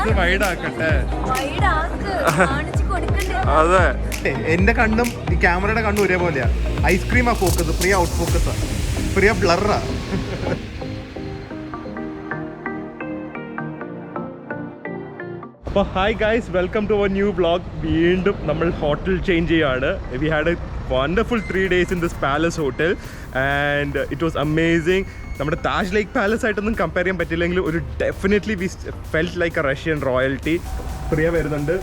Lens wide ആക്കട്ടെ. അതെ, എന്റെ കണ്ണും ഈ ക്യാമറയുടെ കണ്ണും ഒരേപോലെയാ. ഐസ്ക്രീമാ ഫോക്കസ്, പ്രിയ ഔട്ട് ഫോക്കസാ, പ്രിയ ബ്ലറാ. അപ്പോൾ hi guys, welcome to our new vlog. വീണ്ടും നമ്മൾ ഹോട്ടൽ ചേഞ്ച് ചെയ്യാണ്. We had a wonderful 3 days in this palace hotel and it was amazing. നമ്മുടെ താജ് ലേക്ക് പാലസ് ആയിട്ടൊന്നും കമ്പയർ ചെയ്യാൻ പറ്റില്ലെങ്കിലും ഒരു definitely we felt like a Russian royalty. Priya വരുന്നുണ്ട്.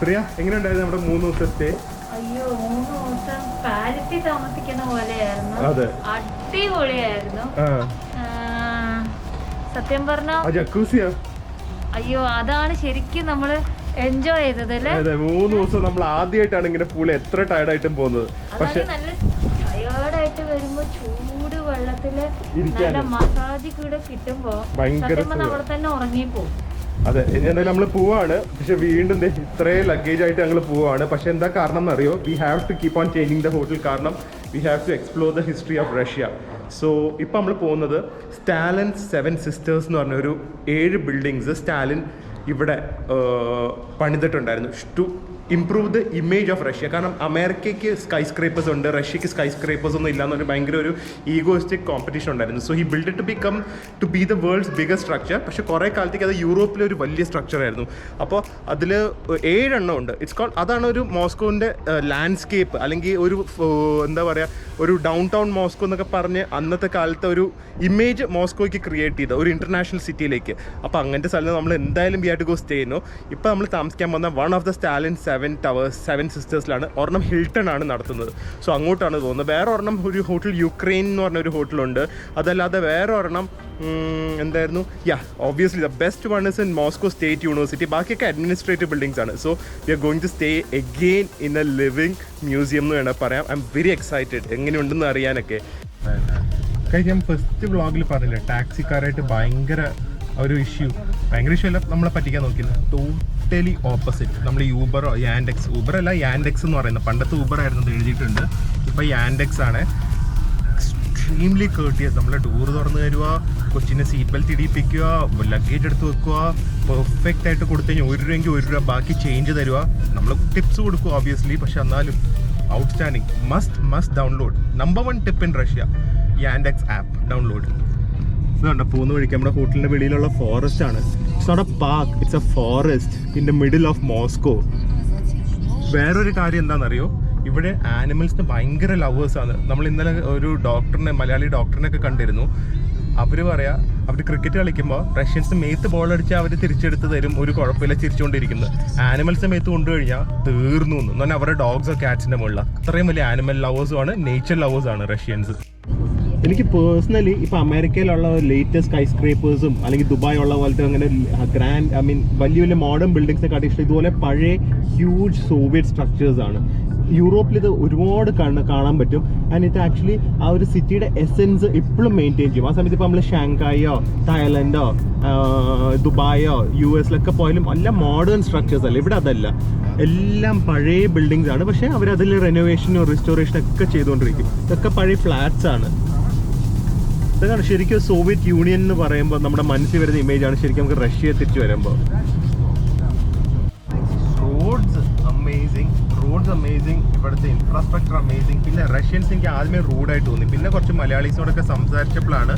പ്രിയ, എങ്ങനെയുണ്ടായിരുന്നു നമ്മുടെ 3 ദിവസത്തെ സ്റ്റേ? അയ്യോ, 3 ദിവസം പാലസിൽ താമസിക്കുന്ന പോലെയായിരുന്നു. അതെ, അടിപൊളിയായിരുന്നു. സത്യം പറഞ്ഞ അയ്യോ, അതാണ് ശരിക്കും നമ്മള് എൻജോയ് ചെയ്തത് അല്ലേ? അതെ, 3 ദിവസം നമ്മൾ ആദ്യമായിട്ടാണ് ഇങ്ങനെ പൂള് എത്ര ടയർഡായിട്ടും പോകുന്നത്. പക്ഷെ നല്ല ടയർഡായിട്ട് വരുമ്പോ ചൂട് വെള്ളത്തില് നല്ല മസാജ് കൂടെ കിട്ടുമ്പോ അവിടെ തന്നെ ഉറങ്ങിപ്പോകും. അതെ, എന്തായാലും നമ്മൾ പോവാണ്. പക്ഷെ വീണ്ടും ഇത്രയും ലഗേജ് ആയിട്ട് ഞങ്ങൾ പോവാണ്. പക്ഷെ എന്താ കാരണം എന്നറിയോ? We have to keep on changing the hotel. കാരണം we have to explore the history of Russia. So ഇപ്പം നമ്മൾ പോകുന്നത് സ്റ്റാലിൻ 7 സിസ്റ്റേഴ്സ് എന്ന് പറഞ്ഞ ഒരു 7 ബിൽഡിങ്സ് സ്റ്റാലിൻ ഇവിടെ പണിതിട്ടുണ്ടായിരുന്നു to improve the image of Russia. കാരണം അമേരിക്കയ്ക്ക് സ്കൈ സ്ക്രേപ്പേഴ്സ് ഉണ്ട്, റഷ്യക്ക് സ്കൈ സ്ക്രേപ്പേഴ്സ് ഒന്നും ഇല്ല എന്നൊരു ഭയങ്കര ഒരു ഈഗോയിസ്റ്റിക് കോമ്പറ്റീഷൻ ഉണ്ടായിരുന്നു. So he build to be the world's biggest structure. പക്ഷേ കുറേ കാലത്തേക്ക് അത് യൂറോപ്പിലെ ഒരു വലിയ സ്ട്രക്ചർ ആയിരുന്നു. അപ്പോൾ അതിൽ 7 എണ്ണം ഉണ്ട്. ഇറ്റ്സ് കോൾഡ്, അതാണ് ഒരു മോസ്കോവിൻ്റെ ലാൻഡ്സ്കേപ്പ്, അല്ലെങ്കിൽ ഒരു എന്താ പറയുക, ഒരു ഡൗൺ ടൗൺ മോസ്കോ എന്നൊക്കെ പറഞ്ഞ് അന്നത്തെ കാലത്തെ ഒരു ഇമേജ് മോസ്കോയ്ക്ക് ക്രിയേറ്റ് ചെയ്ത ഒരു ഇൻ്റർനാഷണൽ സിറ്റിയിലേക്ക്. അപ്പോൾ അങ്ങനത്തെ സ്ഥലത്ത് നമ്മൾ എന്തായാലും we have to go stay ചെയ്യുന്നു. ഇപ്പോൾ നമ്മൾ താമസിക്കാൻ പോകുന്ന one of the Stalin 7 towers 7 സിസ്റ്റേഴ്സിലാണ്. ഒരെണ്ണം ഹിൽട്ടൺ ആണ് നടത്തുന്നത്. സോ അങ്ങോട്ടാണ് പോകുന്നത്. വേറെ ഒരെണ്ണം ഒരു ഹോട്ടൽ യുക്രൈൻ എന്ന് പറഞ്ഞ ഒരു ഹോട്ടലുണ്ട്. അതല്ലാതെ വേറെ ഒരെണ്ണം എന്തായിരുന്നു, obviously the best one is in Moscow State University. ബാക്കിയൊക്കെ അഡ്മിനിസ്ട്രേറ്റീവ് ബിൽഡിങ്സ് ആണ്. So we are going to stay again in a living museum എന്ന് വേണം പറയാം. ഐ എം വെരി എക്സൈറ്റഡ് എങ്ങനെയുണ്ടെന്ന് അറിയാനൊക്കെ. ഞാൻ ഫസ്റ്റ് വ്ളോഗിൽ പറഞ്ഞില്ലേ, ടാക്സിക്കാരായിട്ട് ഭയങ്കര ഒരു ഇഷ്യൂ അല്ല, നമ്മളെ പറ്റിക്കാൻ നോക്കിയത്. Totally opposite. നമ്മൾ യൂബറോ യാൻഡെക്സ്, ഊബർ അല്ല യാൻഡെക്സ് എന്ന് പറയുന്നത്. പണ്ടത്തെ ഊബർ ആയിരുന്നു എഴുതിയിട്ടുണ്ട്, ഇപ്പോൾ യാൻഡെക്സ് ആണ്. Extremely courteous. നമ്മളെ ഡോർ തുറന്നു തരുക, കൊച്ചിനെ സീറ്റ് ബെൽറ്റ് ഇടിപ്പിക്കുക, ലഗേജ് എടുത്ത് വെക്കുക, പെർഫെക്റ്റ് ആയിട്ട് കൊടുത്തു കഴിഞ്ഞാൽ 1 രൂപയെങ്കിൽ 1 രൂപ, ബാക്കി ചേഞ്ച് തരുക. നമ്മൾ ടിപ്സ് കൊടുക്കും ഓബ്വിയസ്ലി, പക്ഷെ എന്നാലും outstanding. Must download. Number 1 tip in Russia, Yandex app download. ഇതുണ്ട് പോകുന്ന വഴിക്ക് നമ്മുടെ ഹോട്ടലിൻ്റെ വെളിയിലുള്ള ഫോറസ്റ്റ് ആണ്. It's not a park, it's a forest in the middle of Moscow. വേറൊരു കാര്യം എന്താണെന്നറിയോ? ഇവിടെ ആനിമൽസിന് ഭയങ്കര ലവേഴ്സാണ്. നമ്മൾ ഇന്നലെ ഒരു ഡോക്ടറിനെ, മലയാളി ഡോക്ടറിനെയൊക്കെ കണ്ടിരുന്നു. അവർ പറയാ, അവർ ക്രിക്കറ്റ് കളിക്കുമ്പോൾ റഷ്യൻസ് മേത്ത് ബോൾ അടിച്ചാൽ അവർ തിരിച്ചെടുത്ത് തരും, ഒരു കുഴപ്പമില്ല, ചിരിച്ചുകൊണ്ടിരിക്കുന്നത്. ആനിമൽസിനെ മേത്ത് കൊണ്ടുകഴിഞ്ഞാൽ തീർന്നു എന്ന് പറഞ്ഞാൽ അവരുടെ ഡോഗ്സോ ക്യാറ്റ്സിൻ്റെ മുകളിൽ. അത്രയും വലിയ ആനിമൽ ലവേഴ്സുമാണ്, നേച്ചർ ലവേഴ്സാണ് റഷ്യൻസ്. എനിക്ക് പേഴ്സണലി ഇപ്പോൾ അമേരിക്കയിലുള്ള ലേറ്റസ്റ്റ് സ്കൈ സ്ക്രേപ്പേഴ്സും അല്ലെങ്കിൽ ദുബായ് ഉള്ള പോലത്തെ അങ്ങനെ ഗ്രാൻഡ്, ഐ മീൻ വലിയ വലിയ മോഡേൺ ബിൽഡിങ്സിനെ കാട്ടി ഇഷ്ടം ഇതുപോലെ പഴയ ഹ്യൂജ് സോവിയറ്റ് സ്ട്രക്ചേഴ്സ് ആണ്. യൂറോപ്പിൽ ഇത് ഒരുപാട് കാണാൻ പറ്റും. ആൻഡ് ഇത് ആക്ച്വലി ആ ഒരു സിറ്റിയുടെ എസെൻസ് ഇപ്പോഴും മെയിൻറ്റെയിൻ ചെയ്യും. ആ സമയത്ത് ഇപ്പോൾ നമ്മൾ ഷാങ്കായോ തായ്ലൻഡോ ദുബായോ US പോയാലും എല്ലാം മോഡേൺ സ്ട്രക്ചേഴ്സ് അല്ല. ഇവിടെ അതല്ല, എല്ലാം പഴയ ബിൽഡിങ്സ് ആണ്. പക്ഷേ അവരതിൽ റെനോവേഷനോ റെസ്റ്റോറേഷനോ ഒക്കെ ചെയ്തുകൊണ്ടിരിക്കും. ഇതൊക്കെ പഴയ ഫ്ലാറ്റ്സ് ആണ്. ഇതാണ് ശരിക്കും സോവിയറ്റ് യൂണിയൻ എന്ന് പറയുമ്പോൾ നമ്മുടെ മനസ്സിൽ വരുന്ന ഇമേജാണ് ശരിക്കും നമുക്ക് റഷ്യ തിരിച്ചു വരുമ്പോൾ. റോഡ്സ് അമേസിങ്, ഇവിടുത്തെ ഇൻഫ്രാസ്ട്രക്ചർ അമേസിങ്. പിന്നെ റഷ്യൻസ് എനിക്ക് ആദ്യമേ റൂഡായിട്ട് തോന്നി. പിന്നെ കുറച്ച് മലയാളീസോടൊക്കെ സംസാരിച്ചപ്പോഴാണ്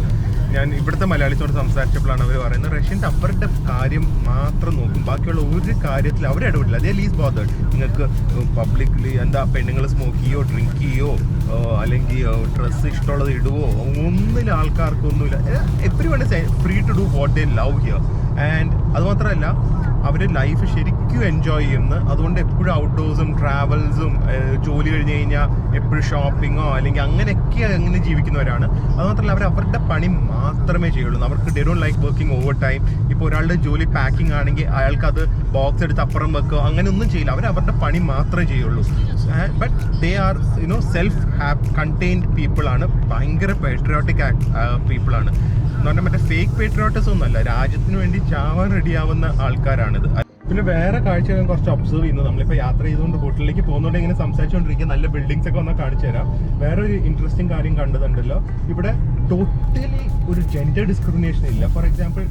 അവർ പറയുന്നത് റഷ്യൻസ് അവരുടെ കാര്യം മാത്രം നോക്കും, ബാക്കിയുള്ള ഒരു കാര്യത്തിൽ അവർ ഇടപെടില്ല. അതേ ലീസ് ബോതേഡ്. നിങ്ങൾക്ക് പബ്ലിക്കലി എന്താ പെണ്ണുങ്ങൾ സ്മോക്ക് ചെയ്യോ ഡ്രിങ്ക് ചെയ്യോ അല്ലെങ്കിൽ ഡ്രസ്സ് ഇഷ്ടമുള്ളത് ഇടുവോ, ഒന്നിലും ആൾക്കാർക്കൊന്നുമില്ല. Everyone is free to do what they love here. And അതുമാത്രമല്ല, അവർ ലൈഫ് ശരിക്കും എൻജോയ് ചെയ്യുന്നു. അതുകൊണ്ട് എപ്പോഴും ഔട്ട്ഡോഴ്സും ട്രാവൽസും ജോലി കഴിഞ്ഞ് കഴിഞ്ഞാൽ എപ്പോഴും ഷോപ്പിങ്ങോ അല്ലെങ്കിൽ അങ്ങനെയൊക്കെ അങ്ങനെ ജീവിക്കുന്നവരാണ്. അതുമാത്രമല്ല, അവരുടെ പണി മാത്രമേ ചെയ്യുള്ളൂ. അവർക്ക് day don't like working over time. ഇപ്പോൾ ഒരാളുടെ ജോലി പാക്കിംഗ് ആണെങ്കിൽ അയാൾക്ക് അത് ബോക്സ് എടുത്ത് അപ്പുറം വെക്കുക, അങ്ങനെയൊന്നും ചെയ്യില്ല. അവരുടെ പണി മാത്രമേ ചെയ്യുള്ളൂ. But they are self contained people ആണ്. ഭയങ്കര പെട്രിയോട്ടിക് പീപ്പിളാണ് എന്ന് പറഞ്ഞാൽ മറ്റേ ഫേക്ക് പേട്രിയോട്ടിസം ഒന്നുമല്ല, രാജ്യത്തിന് വേണ്ടി ചാവാൻ റെഡിയാവുന്ന ആൾക്കാരാണിത്. പിന്നെ വേറെ കാഴ്ച ഞാൻ കുറച്ച് ഒബ്സർവ് ചെയ്യുന്നത്, നമ്മളിപ്പോൾ യാത്ര ചെയ്തുകൊണ്ട് ഹോട്ടലിലേക്ക് പോകുന്നതുകൊണ്ട് ഇങ്ങനെ സംസാരിച്ചുകൊണ്ടിരിക്കുക, നല്ല ബിൽഡിങ്സ് ഒക്കെ വന്നാൽ കാണിച്ചു തരാം. വേറൊരു ഇൻട്രസ്റ്റിംഗ് കാര്യം കണ്ടതുണ്ടല്ലോ, ഇവിടെ ടോട്ടലി ഒരു ജെൻഡർ ഡിസ്ക്രിമിനേഷൻ ഇല്ല. ഫോർ എക്സാമ്പിൾ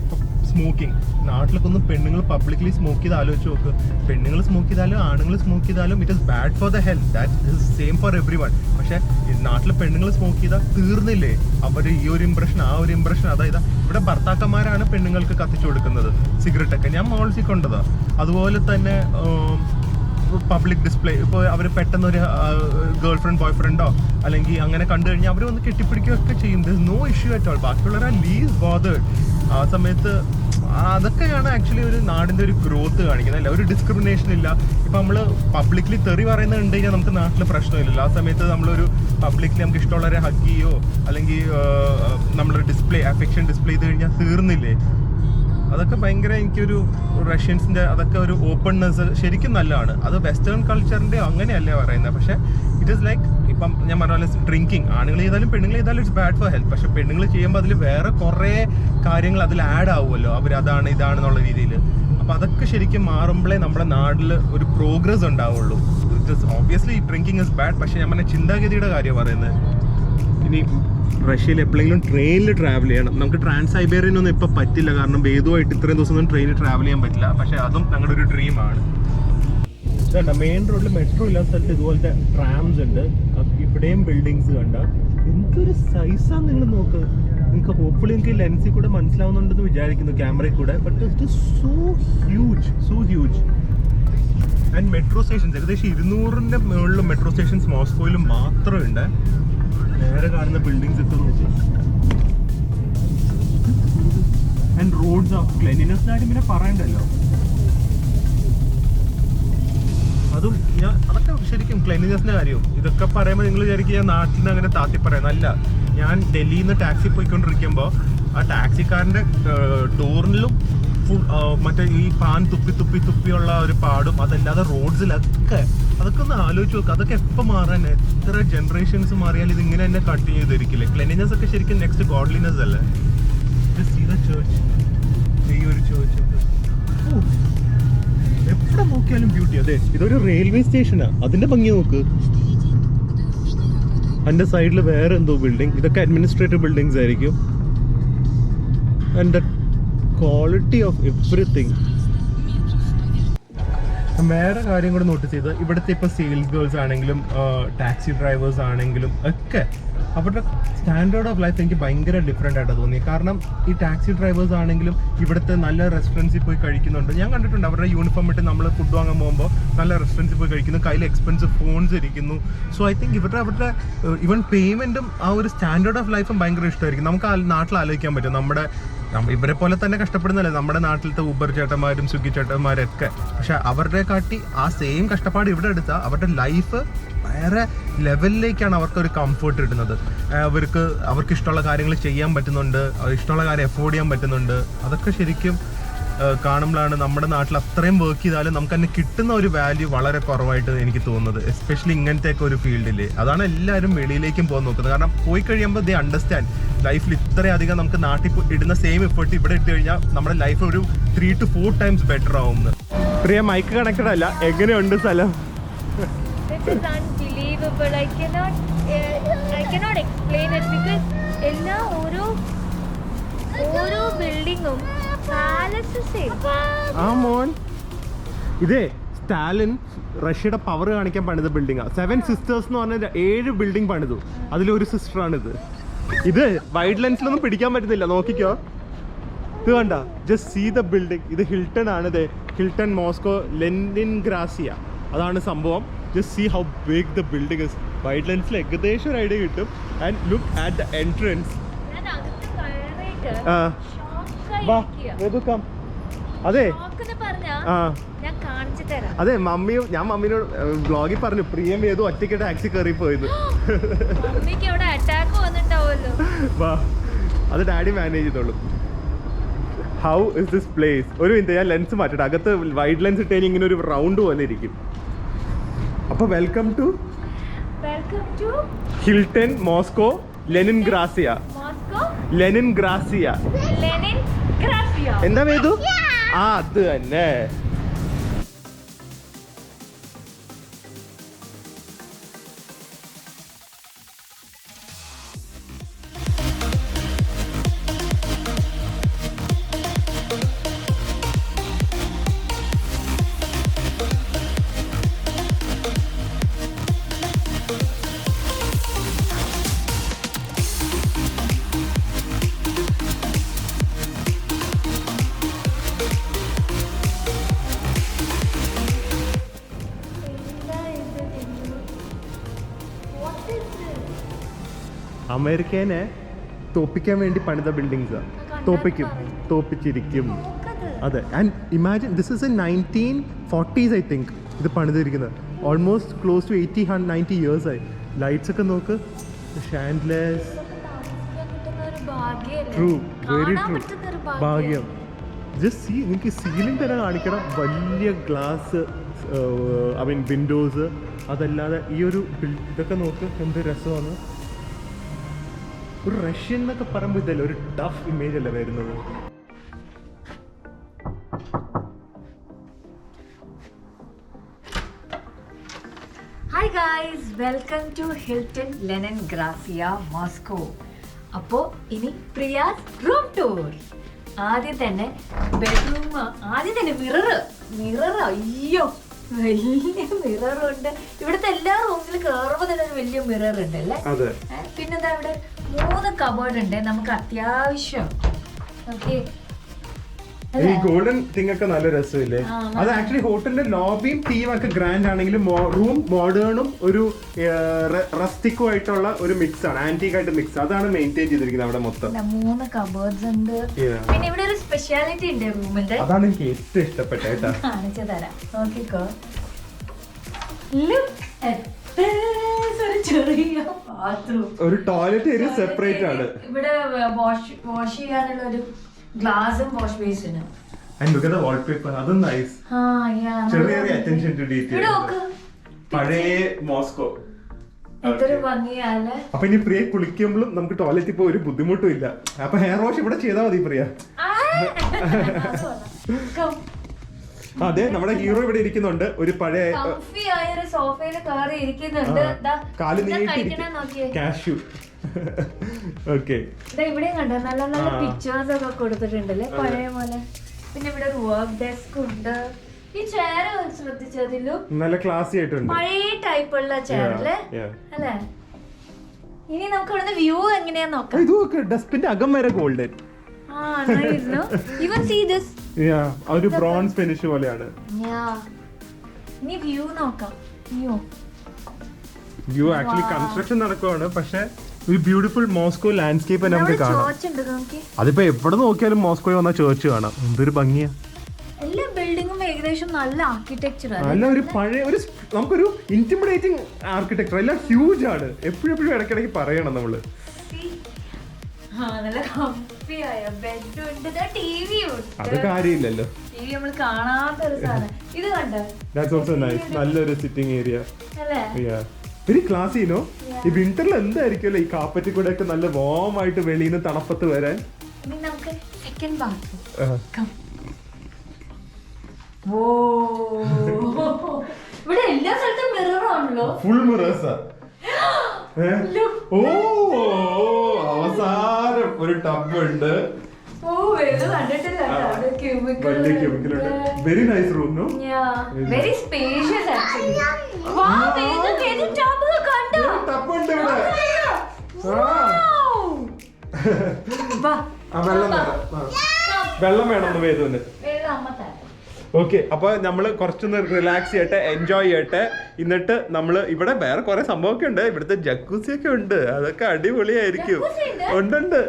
സ്മോക്കിംഗ്, നാട്ടിലൊക്കെ ഒന്ന് പെണ്ണുങ്ങൾ പബ്ലിക്കലി സ്മോക്ക് ചെയ്ത് ആലോചിച്ച് നോക്ക്. പെണ്ണുങ്ങൾ സ്മോക്ക് ചെയ്താലും ആണുങ്ങൾ സ്മോക്ക് ചെയ്താലും it is bad for the health. That is same for every one. പക്ഷേ നാട്ടിൽ പെണ്ണുങ്ങൾ സ്മോക്ക് ചെയ്താൽ തീർന്നില്ലേ അവർ ഈ ഒരു ഇംപ്രഷൻ ആ ഒരു ഇംപ്രഷൻ. അതായത് ഇവിടെ ഭർത്താക്കന്മാരാണ് പെണ്ണുങ്ങൾക്ക് കത്തിച്ചു കൊടുക്കുന്നത് സിഗരറ്റൊക്കെ. ഞാൻ മോൾസിൽ കൊണ്ടതാണ്. അതുപോലെ തന്നെ പബ്ലിക് ഡിസ്പ്ലേ, ഇപ്പോൾ അവർ പെട്ടെന്ന് ഒരു ഗേൾ ഫ്രണ്ട് ബോയ് ഫ്രണ്ടോ അല്ലെങ്കിൽ അങ്ങനെ കണ്ടു കഴിഞ്ഞാൽ അവർ ഒന്ന് കെട്ടിപ്പിടിക്കുകയൊക്കെ ചെയ്യും. This no issue at all. ബാക്കിയുള്ളവർ ആർ ലീസ് ബോതേർഡ്. ആ സമയത്ത് അതൊക്കെയാണ് ആക്ച്വലി ഒരു നാടിൻ്റെ ഒരു ഗ്രോത്ത് കാണിക്കുന്നത്. അല്ല, ഒരു ഡിസ്ക്രിമിനേഷൻ ഇല്ല. ഇപ്പം നമ്മൾ പബ്ലിക്കലി തെറി പറയുന്നത് ഉണ്ട് കഴിഞ്ഞാൽ നമുക്ക് നാട്ടിൽ പ്രശ്നമില്ലല്ലോ. ആ സമയത്ത് നമ്മളൊരു പബ്ലിക്കലി നമുക്ക് ഇഷ്ടമുള്ളവരെ ഹഗ് ചെയ്യോ അല്ലെങ്കിൽ നമ്മളൊരു ഡിസ്പ്ലേ അഫെക്ഷൻ ഡിസ്പ്ലേ ചെയ്ത് കഴിഞ്ഞാൽ തീർന്നില്ലേ. അതൊക്കെ ഭയങ്കര എനിക്കൊരു റഷ്യൻസിൻ്റെ അതൊക്കെ ഒരു ഓപ്പൺനെസ് ശരിക്കും നല്ലതാണ്. അത് വെസ്റ്റേൺ കൾച്ചറിൻ്റെ അങ്ങനെയല്ലേ പറയുന്നത്. പക്ഷേ ഇറ്റ് ഈസ് ലൈക്ക് ഇപ്പം ഞാൻ പറഞ്ഞ പോലെ ഡ്രിങ്കിങ് ആണുങ്ങൾ ചെയ്താലും പെണ്ണുങ്ങൾ ചെയ്താലും ഇറ്റ്സ് ബാഡ് ഫോർ ഹെൽത്ത്. പക്ഷേ പെണ്ണുങ്ങൾ ചെയ്യുമ്പോൾ അതിൽ വേറെ കുറേ കാര്യങ്ങൾ അതിൽ ആഡ് ആവുമല്ലോ, അവരതാണ് ഇതാണെന്നുള്ള രീതിയിൽ. അപ്പോൾ അതൊക്കെ ശരിക്കും മാറുമ്പോഴേ നമ്മുടെ നാട്ടിൽ ഒരു പ്രോഗ്രസ് ഉണ്ടാവുള്ളൂ. It is obviously drinking is bad. പക്ഷേ ഞാൻ പറഞ്ഞ ചിന്താഗതിയുടെ കാര്യം പറയുന്നത്. ഇനി റഷ്യയിൽ എപ്പോഴെങ്കിലും ട്രെയിനിൽ ട്രാവൽ ചെയ്യണം. നമുക്ക് ട്രാൻസ് സൈബേറിയൻ ഒന്നും ഇപ്പോൾ പറ്റില്ല, കാരണം വേദുമായിട്ട് ഇത്രയും ദിവസം ഒന്നും ട്രെയിനിൽ ട്രാവൽ ചെയ്യാൻ പറ്റില്ല. പക്ഷേ അതും ഞങ്ങളുടെ ഒരു ഡ്രീമാണ്. ഇതുണ്ട മെയിൻ റോഡിൽ മെട്രോ ഇല്ലാത്ത സ്ഥലത്ത് ഇതുപോലത്തെ ട്രാംസ് ഉണ്ട്. ഇവിടെയും ബിൽഡിങ്സ് കണ്ട എന്തൊരു സൈസാണ് നിങ്ങൾ നോക്ക്. നിങ്ങൾക്ക് ഹോപ്പ്ഫുള്ളി നിങ്ങൾക്ക് ലെൻസിൽ കൂടെ മനസ്സിലാവുന്നുണ്ടെന്ന് വിചാരിക്കുന്നു, ക്യാമറയിൽ കൂടെ. But it is so huge. And metro stations ഏകദേശം 200ന്റെ മുകളിലും മെട്രോ സ്റ്റേഷൻസ് മോസ്കോയിൽ മാത്രമുണ്ട്. നേരെ കാണുന്ന ബിൽഡിങ്സ് ഒക്കെ നോക്കി. ആൻഡ് റോഡ്സ് ഓഫ് ക്ലെൻലിനെസ് കാര്യം പിന്നെ പറയണ്ടല്ലോ. അതും അതൊക്കെ ശരിക്കും ക്ലെൻലിനെസിന്റെ കാര്യവും ഇതൊക്കെ പറയുമ്പോൾ നിങ്ങൾ വിചാരിക്കുക ഞാൻ നാട്ടിൽ നിന്ന് അങ്ങനെ താത്തി പറയുന്നല്ല. ഞാൻ ഡൽഹിയിൽ നിന്ന് ടാക്സി പോയിക്കൊണ്ടിരിക്കുമ്പോൾ ആ ടാക്സിക്കാരൻ്റെ ഡോറിലും മറ്റേ ഈ പാൻ തുപ്പിയുള്ള ഒരു പാടും. അതല്ലാതെ റോഡ്സിലൊക്കെ അതൊക്കെ ഒന്ന് ആലോചിച്ച് നോക്കുക. അതൊക്കെ എപ്പോൾ മാറാൻ എത്ര ജനറേഷൻസ് മാറിയാൽ ഇതിങ്ങനെ തന്നെ കണ്ടിന്യൂ ചെയ്തിരിക്കില്ലേ. ക്ലെൻലിനെസ് ഒക്കെ ശരിക്കും നെക്സ്റ്റ് ഗോഡ്ലിനെസ് അല്ലേ. ചേർച്ച്, ഈ ഒരു ചേർച്ച് എവിടെ നോക്കിയാലും ബ്യൂട്ടി. അതെ, ഇതൊരു റെയിൽവേ സ്റ്റേഷനാണ്. അതിന്റെ ഭംഗി നോക്ക്. അതിന്റെ സൈഡിൽ വേറെ എന്തോ ബിൽഡിംഗ്. ഇതൊക്കെ അഡ്മിനിസ്ട്രേറ്റീവ് ബിൽഡിങ്സ് ആയിരിക്കും. And the quality of everything. വേറെ കാര്യം കൂടെ നോട്ടീസ് ചെയ്ത് ഇവിടുത്തെ ഇപ്പോൾ സെയിൽസ് ഗേൾസ് ആണെങ്കിലും ടാക്സി ഡ്രൈവേഴ്സ് ആണെങ്കിലും ഒക്കെ അവരുടെ സ്റ്റാൻഡേർഡ് ഓഫ് ലൈഫ് എനിക്ക് ഭയങ്കര ഡിഫറെൻ്റ് ആയിട്ട് തോന്നി. കാരണം ഈ ടാക്സി ഡ്രൈവേഴ്സ് ആണെങ്കിലും ഇവിടുത്തെ നല്ല റെസ്റ്റോറൻറ്റ്സിൽ പോയി കഴിക്കുന്നുണ്ട്. ഞാൻ കണ്ടിട്ടുണ്ട് അവരുടെ യൂണിഫോം ഇട്ട് നമ്മൾ ഫുഡ് വാങ്ങാൻ പോകുമ്പോൾ നല്ല റെസ്റ്റോറൻറ്റ്സിൽ പോയി കഴിക്കുന്നു, കയ്യിൽ എക്സ്പെൻസീവ് ഫോൺസ് ഇരിക്കുന്നു. സോ ഐ തിങ്ക് അവരുടെ ഈവൻ പേയ്മെൻറ്റും ആ ഒരു സ്റ്റാൻഡേർഡ് ഓഫ് ലൈഫും ഭയങ്കര ഇഷ്ടമായിരിക്കും. നമുക്ക് നാട്ടിൽ ആലോചിക്കാൻ പറ്റും. ഇവരെ പോലെ തന്നെ കഷ്ടപ്പെടുന്നല്ലേ നമ്മുടെ നാട്ടിലത്തെ ഊബർ ചേട്ടന്മാരും സ്വിഗ്ഗി ചേട്ടന്മാരൊക്കെ. പക്ഷെ അവരുടെ കാട്ടി ആ സെയിം കഷ്ടപ്പാട് ഇവിടെ എടുത്താൽ അവരുടെ ലൈഫ് വേറെ ലെവലിലേക്കാണ് അവർക്കൊരു കംഫർട്ട് കിട്ടുന്നത്. അവർക്ക് ഇഷ്ടമുള്ള കാര്യങ്ങൾ ചെയ്യാൻ പറ്റുന്നുണ്ട്, ഇഷ്ടമുള്ള കാര്യം എഫോർഡ് ചെയ്യാൻ പറ്റുന്നുണ്ട്. അതൊക്കെ ശരിക്കും കാണുമ്പോഴാണ് നമ്മുടെ നാട്ടിൽ അത്രയും വർക്ക് ചെയ്താലും നമുക്ക് തന്നെ കിട്ടുന്ന ഒരു വാല്യൂ വളരെ കുറവായിട്ട് എനിക്ക് തോന്നുന്നത്. എസ്പെഷ്യലി ഇങ്ങനത്തെയൊക്കെ ഒരു ഫീൽഡിൽ. അതാണ് എല്ലാവരും വെളിയിലേക്കും പോകാൻ നോക്കുന്നത്. കാരണം പോയി കഴിയുമ്പോൾ ദേ അണ്ടർസ്റ്റാൻഡ് ലൈഫിൽ ഇത്രയധികം നമുക്ക് നാട്ടിൽ ഇടുന്ന സെയിം എഫേർട്ട് ഇവിടെ ഇട്ട് കഴിഞ്ഞാൽ നമ്മുടെ ലൈഫ് ഒരു 3 to 4 times ബെറ്റർ ആവുമെന്ന്. പ്രിയ മൈക്ക് കണക്റ്റഡ് അല്ല, എങ്ങനെയുണ്ട് സ്ഥലം? This is unbelievable. I cannot explain it because എല്ലാ ഓരോ ബിൽഡിങ്ങും ആ മോൻ, ഇതേ സ്റ്റാലിൻ റഷ്യയുടെ പവർ കാണിക്കാൻ പണിത ബിൽഡിംഗാ. 7 sisters എന്ന് പറഞ്ഞ 7 ബിൽഡിംഗ് പണിതു. അതിലൊരു സിസ്റ്ററാണിത്. ഇത് വൈഡ് ലെൻസിലൊന്നും പിടിക്കാൻ പറ്റുന്നില്ല, നോക്കിക്കോ. ഇത് കണ്ട, ജസ്റ്റ് സീ ദ ബിൽഡിംഗ്. ഇത് ഹിൽട്ടൺ ആണ്. ഇത് ഹിൽട്ടൺ മോസ്കോ ലെനിൻഗ്രാസിയ, അതാണ് സംഭവം. Just see how big the building is. Wide ലെൻസിൽ ഏകദേശം ഒരു ഐഡിയ കിട്ടും. And look at the entrance. അതെ അതെ, ഞാൻ മമ്മിനോട് വ്ളോഗിൽ പറഞ്ഞു പ്രിയം ഏതോ ഒറ്റയ്ക്ക് ടാക്സി കയറി പോയത്. വാ, അത് ഡാഡി മാനേജ് ചെയ്തോളൂ. How is this place? ഒരു മിനിറ്റ്, ഞാൻ ലെൻസ് മാറ്റട്ടെ. അകത്ത് വൈഡ് ലെൻസ് ഇട്ട് ഇങ്ങനെ ഒരു റൗണ്ട് പോലെ ഇരിക്കും. അപ്പൊ വെൽക്കം ടു ഹിൽട്ടൺ മോസ്കോ ലെനിൻഗ്രാസിയ. എന്താ വേദു? ആ, അത് തന്നെ. അമേരിക്കനെ തോപ്പിക്കാൻ വേണ്ടി പണിത ബിൽഡിങ്സ് തോപ്പിച്ചിരിക്കും. അതെ. And imagine this is a 1940s I think ഇത് പണിതിരിക്കുന്നത്. ഓൾമോസ്റ്റ് ക്ലോസ് ടു 80-90 years ആയി. ലൈറ്റ്സ് ഒക്കെ നോക്ക്, ഷാൻഡ്ലേഴ്സ്. True, very true. ഭാഗ്യം. ജസ്റ്റ് സീ, നിങ്ങൾക്ക് സീലിംഗ് തന്നെ കാണിക്കണം. വലിയ ഗ്ലാസ്, ഐ മീൻ വിൻഡോസ്. അതല്ലാതെ ഈ ഒരു ഇതൊക്കെ നോക്ക്, എന്ത് രസമാണ്. ഒരു റഷ്യൻ എന്നൊക്കെ പറയുമ്പോൾ ഇതല്ലേ ഒരു ടഫ് ഇമേജ് അല്ലേ വരുന്നത്. Hi guys, welcome to Hilton Leningradskaya Moscow. അപ്പോൾ ഇനി പ്രിയാസ് റൂം ടൂർ. ആദ്യം തന്നെ ബെഡ്റൂം, ആദ്യം തന്നെ മിറർ അയ്യോ വലിയ മിററുണ്ട്. ഇവിടുത്തെ എല്ലാ റൂമിലും കയറുമ്പോൾ തന്നെ ഒരു വലിയ മിറർ ഉണ്ട് അല്ലേ. പിന്നെന്താ ഇവിടെ 3 കബോർഡ് ഉണ്ട് നമുക്ക് അത്യാവശ്യം. ഓക്കെ, ഈ ഗോൾഡൻ തിങ് ഒക്കെ നല്ല രസമില്ലേ. അത് ആക്ച്വലി ഹോട്ടലിന്റെ ലോബിയും തീമൊക്കെ ഗ്രാൻഡ് ആണെങ്കിലും റൂം മോഡേണും ഒരു റസ്റ്റിക്കും ആയിട്ടുള്ള ഒരു മിക്സ് ആണ്, ആന്റിക് ആയിട്ട് മിക്സ്. അതാണ് മെയിൻറ്റെയിൻ ചെയ്തിരിക്കുന്നത് അവിടെ മൊത്തം. 3 കബോർഡ്സ് ഉണ്ട്. പിന്നെ ഇവിടെ ഒരു സ്പെഷ്യാലിറ്റി ഉണ്ട് റൂമിന്റെ. അതാണ് എനിക്ക് ഏറ്റവും ഇഷ്ടപ്പെട്ട കേട്ടോ. കാണിച്ചു തരാം, നോക്കിക്കോ. ചെറിയ ബാത്റൂം, ഒരു ടോയ്ലറ്റ് ഏരിയ സെപ്പറേറ്റ് ആണ്. ഇവിടെ വാഷ് ചെയ്യാനുള്ള ഒരു ഗ്ലാസും wash ബേസിനും. And look at the wallpaper. അതും nice. ചെറിയ attention to detail. പഴയ മോസ്കോ. എന്തൊരു ഭംഗിയല്ലേ. അപ്പൊ ഇനി പ്രിയ കുളിക്കുമ്പോഴും നമുക്ക് ടോയ്ലറ്റിൽ പോയി ഒരു ബുദ്ധിമുട്ടും ഇല്ല. അപ്പൊ ഹെയർ വാഷ് ഇവിടെ ചെയ്താൽ മതി പ്രിയ. അതെ, നമ്മുടെ ഹീറോ ഇവിടെ ഇരിക്കുന്നുണ്ട്. ഒരു പഴയ സോഫയിൽ കയറി ഇരിക്കുന്നുണ്ട്. കാല് നീട്ടിയിരിക്കും. കാഷ്യൂ. ഓക്കെ, ഇവിടെയും കണ്ടോ നല്ല നല്ല പിക്ചേഴ്സ് ഒക്കെ കൊടുത്തിട്ടുണ്ടല്ലേ പഴയ പോലെ. പിന്നെ ഇവിടെ ഒരു വർക്ക് ഡെസ്ക് ഉണ്ട്. ഈ ചെയർ ശ്രദ്ധിച്ചതിലും നല്ല ക്ലാസി ആയിട്ടുണ്ട്, പഴയ ടൈപ്പ് ഉള്ള ചെയർ അല്ലേ. അല്ലേ, ഇനി നമുക്ക് ഇവിടുന്ന് വ്യൂ എങ്ങനെയാ നോക്കാം. ഇത് നോക്ക്, ഡസ്റ്റ്ബിന്റെ അകം വരെ ഗോൾഡൻ. Even see this. ഒരു ബ്രോൺസ് ഫിനിഷ് പോലെയാണ്. ഇനി വ്യൂ നോക്കാം. വ്യൂ ആക്ച്വലി കൺസ്ട്രക്ഷൻ നടക്കുവാണ്, പക്ഷെ ഒരു ബ്യൂട്ടിഫുൾ മോസ്കോ ലാൻഡ്സ്കേപ്പ് നമുക്ക് കാണാം. അതിപ്പോ എവിടെ നോക്കിയാലും മോസ്കോയിൽ വന്ന ചേർച്ച് കാണാം. എന്തൊരു ഭംഗിയാ. എല്ലാ ബിൽഡിങ്ങും ഏകദേശം നല്ല ആർക്കിടെക്ചർ, നല്ല ഒരു പഴയ ഒരു നമുക്കൊരു ഇന്റിമിഡേറ്റിംഗ് ആർക്കിടെക്ചർ. എല്ലാം ഹ്യൂജ് ആണ്. എപ്പോഴും ഇടയ്ക്കിടയ്ക്ക് പറയണം നമ്മള്. നല്ല കംഫിയായ ബെഡും ഉണ്ട്, ടിവിയും ഉണ്ട്. അത് കാര്യമില്ലല്ലോ, ടിവി നമ്മൾ കാണാത്തൊരു സാധനം. ഇത് കണ്ടോ, ദാറ്റ്സ് ഓൾസോ നൈസ്. നല്ലൊരു സിറ്റിംഗ് ഏരിയ അല്ലേ. വെരി ക്ലാസിനോ. ഈ വിന്ററിൽ എന്തായിരിക്കുമല്ലോ ഈ കാപ്പറ്റിൽ കൂടെ ഒക്കെ നല്ല വാം ആയിട്ട് വെളിയിൽ നിന്ന് തണുപ്പത്ത് വരാൻ. ഇനി നമുക്ക് സെക്കൻഡ് ബാത്റൂം. ഇവിടെ എല്ലാ സ്ഥലത്തും മിററാണല്ലോ, ഫുൾ മിറേഴ്സാ. ഓ, അവസാനം ഒരു ടബ് ഉണ്ട്. വലിയ ക്യൂബിക്കൽ ഉണ്ട്. Very nice room. No, very spacious actually. Tub ഉണ്ട് ഇവിടെ. വെള്ളം വേണം വേദുവിന്. ഓക്കെ, അപ്പൊ നമ്മള് കുറച്ചൊന്ന് റിലാക്സ് ചെയ്യട്ടെ, എൻജോയ് ചെയ്യട്ടെ. എന്നിട്ട് നമ്മള് ഇവിടെ വേറെ കുറെ സംഭവമൊക്കെ ഉണ്ട്. ഇവിടുത്തെ ജക്കൂസി ഒക്കെ ഉണ്ട്, അതൊക്കെ അടിപൊളിയായിരിക്കും. ഉണ്ട്.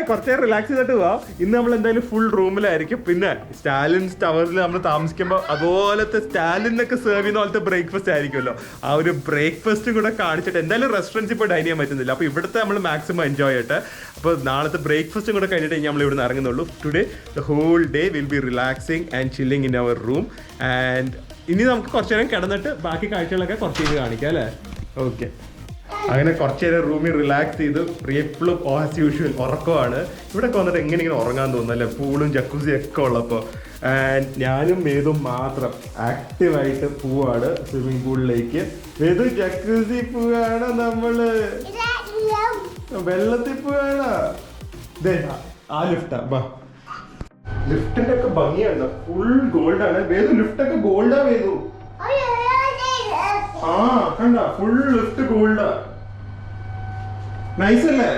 കുറച്ചേരം റിലാക്സ് ചെയ്തിട്ട് പോവാം. ഇന്ന് നമ്മൾ എന്തായാലും ഫുൾ റൂമിലായിരിക്കും. പിന്നെ സ്റ്റാലിൻസ് ടവറിൽ നമ്മൾ താമസിക്കുമ്പോൾ അതുപോലത്തെ സ്റ്റാലിനൊക്കെ സെർവ് ചെയ്യുന്ന പോലത്തെ ബ്രേക്ക്ഫാസ്റ്റ് ആയിരിക്കുമല്ലോ. ആ ഒരു ബ്രേക്ക്ഫാസ്റ്റും കൂടെ കാണിച്ചിട്ട് എന്തായാലും റെസ്റ്റോറൻറ്റ്സ് ഇപ്പോൾ ഡൈൻ ചെയ്യാൻ പറ്റുന്നില്ല. അപ്പോൾ ഇവിടുത്തെ നമ്മൾ മാക്സിമം എൻജോയ് ചെയ്യട്ടെ. അപ്പോൾ നാളത്തെ ബ്രേക്ക്ഫാസ്റ്റും കൂടെ കഴിഞ്ഞിട്ട് നമ്മൾ ഇവിടെ നിന്ന് ഇറങ്ങുന്നുള്ളൂ. Today the whole day will be relaxing and chilling in our room. And ഇനി നമുക്ക് കുറച്ച് നേരം കിടന്നിട്ട് ബാക്കി കാഴ്ചകളൊക്കെ കുറച്ച് ചെയ്ത് കാണിക്കാം അല്ലേ. ഓക്കെ, അങ്ങനെ കുറച്ച് നേരം റൂമിൽ റിലാക്സ് ചെയ്ത് എപ്പോഴും ആസ് യൂഷ്വൽ ഉറക്കമാണ്. ഇവിടെ വന്നിട്ട് എങ്ങനെ ഇങ്ങനെ ഉറങ്ങാൻ തോന്നുന്നല്ലേ, പൂളും ജക്കൂസിയും ഒക്കെ ഉള്ളപ്പോൾ. ആൻഡ് ഞാനും വേദും മാത്രം ആക്റ്റീവായിട്ട് പോവാണ് സ്വിമ്മിംഗ് പൂളിലേക്ക്. വേദു ജക്കൂസി പോവാണ്, നമ്മള് വെള്ളത്തിൽ പോവാണ്. ആ ലിഫ്റ്റാ, ബാ. ലിഫ്റ്റിന്റെ ഒക്കെ ഭംഗിയാണ്, ഫുൾ ഗോൾഡാണ്. വേദു ലിഫ്റ്റൊക്കെ ഗോൾഡാ വേദു. ആ കണ്ട, ഫുൾ ലിഫ്റ്റ് ഗോൾഡാ. നൈസ് അല്ലേ.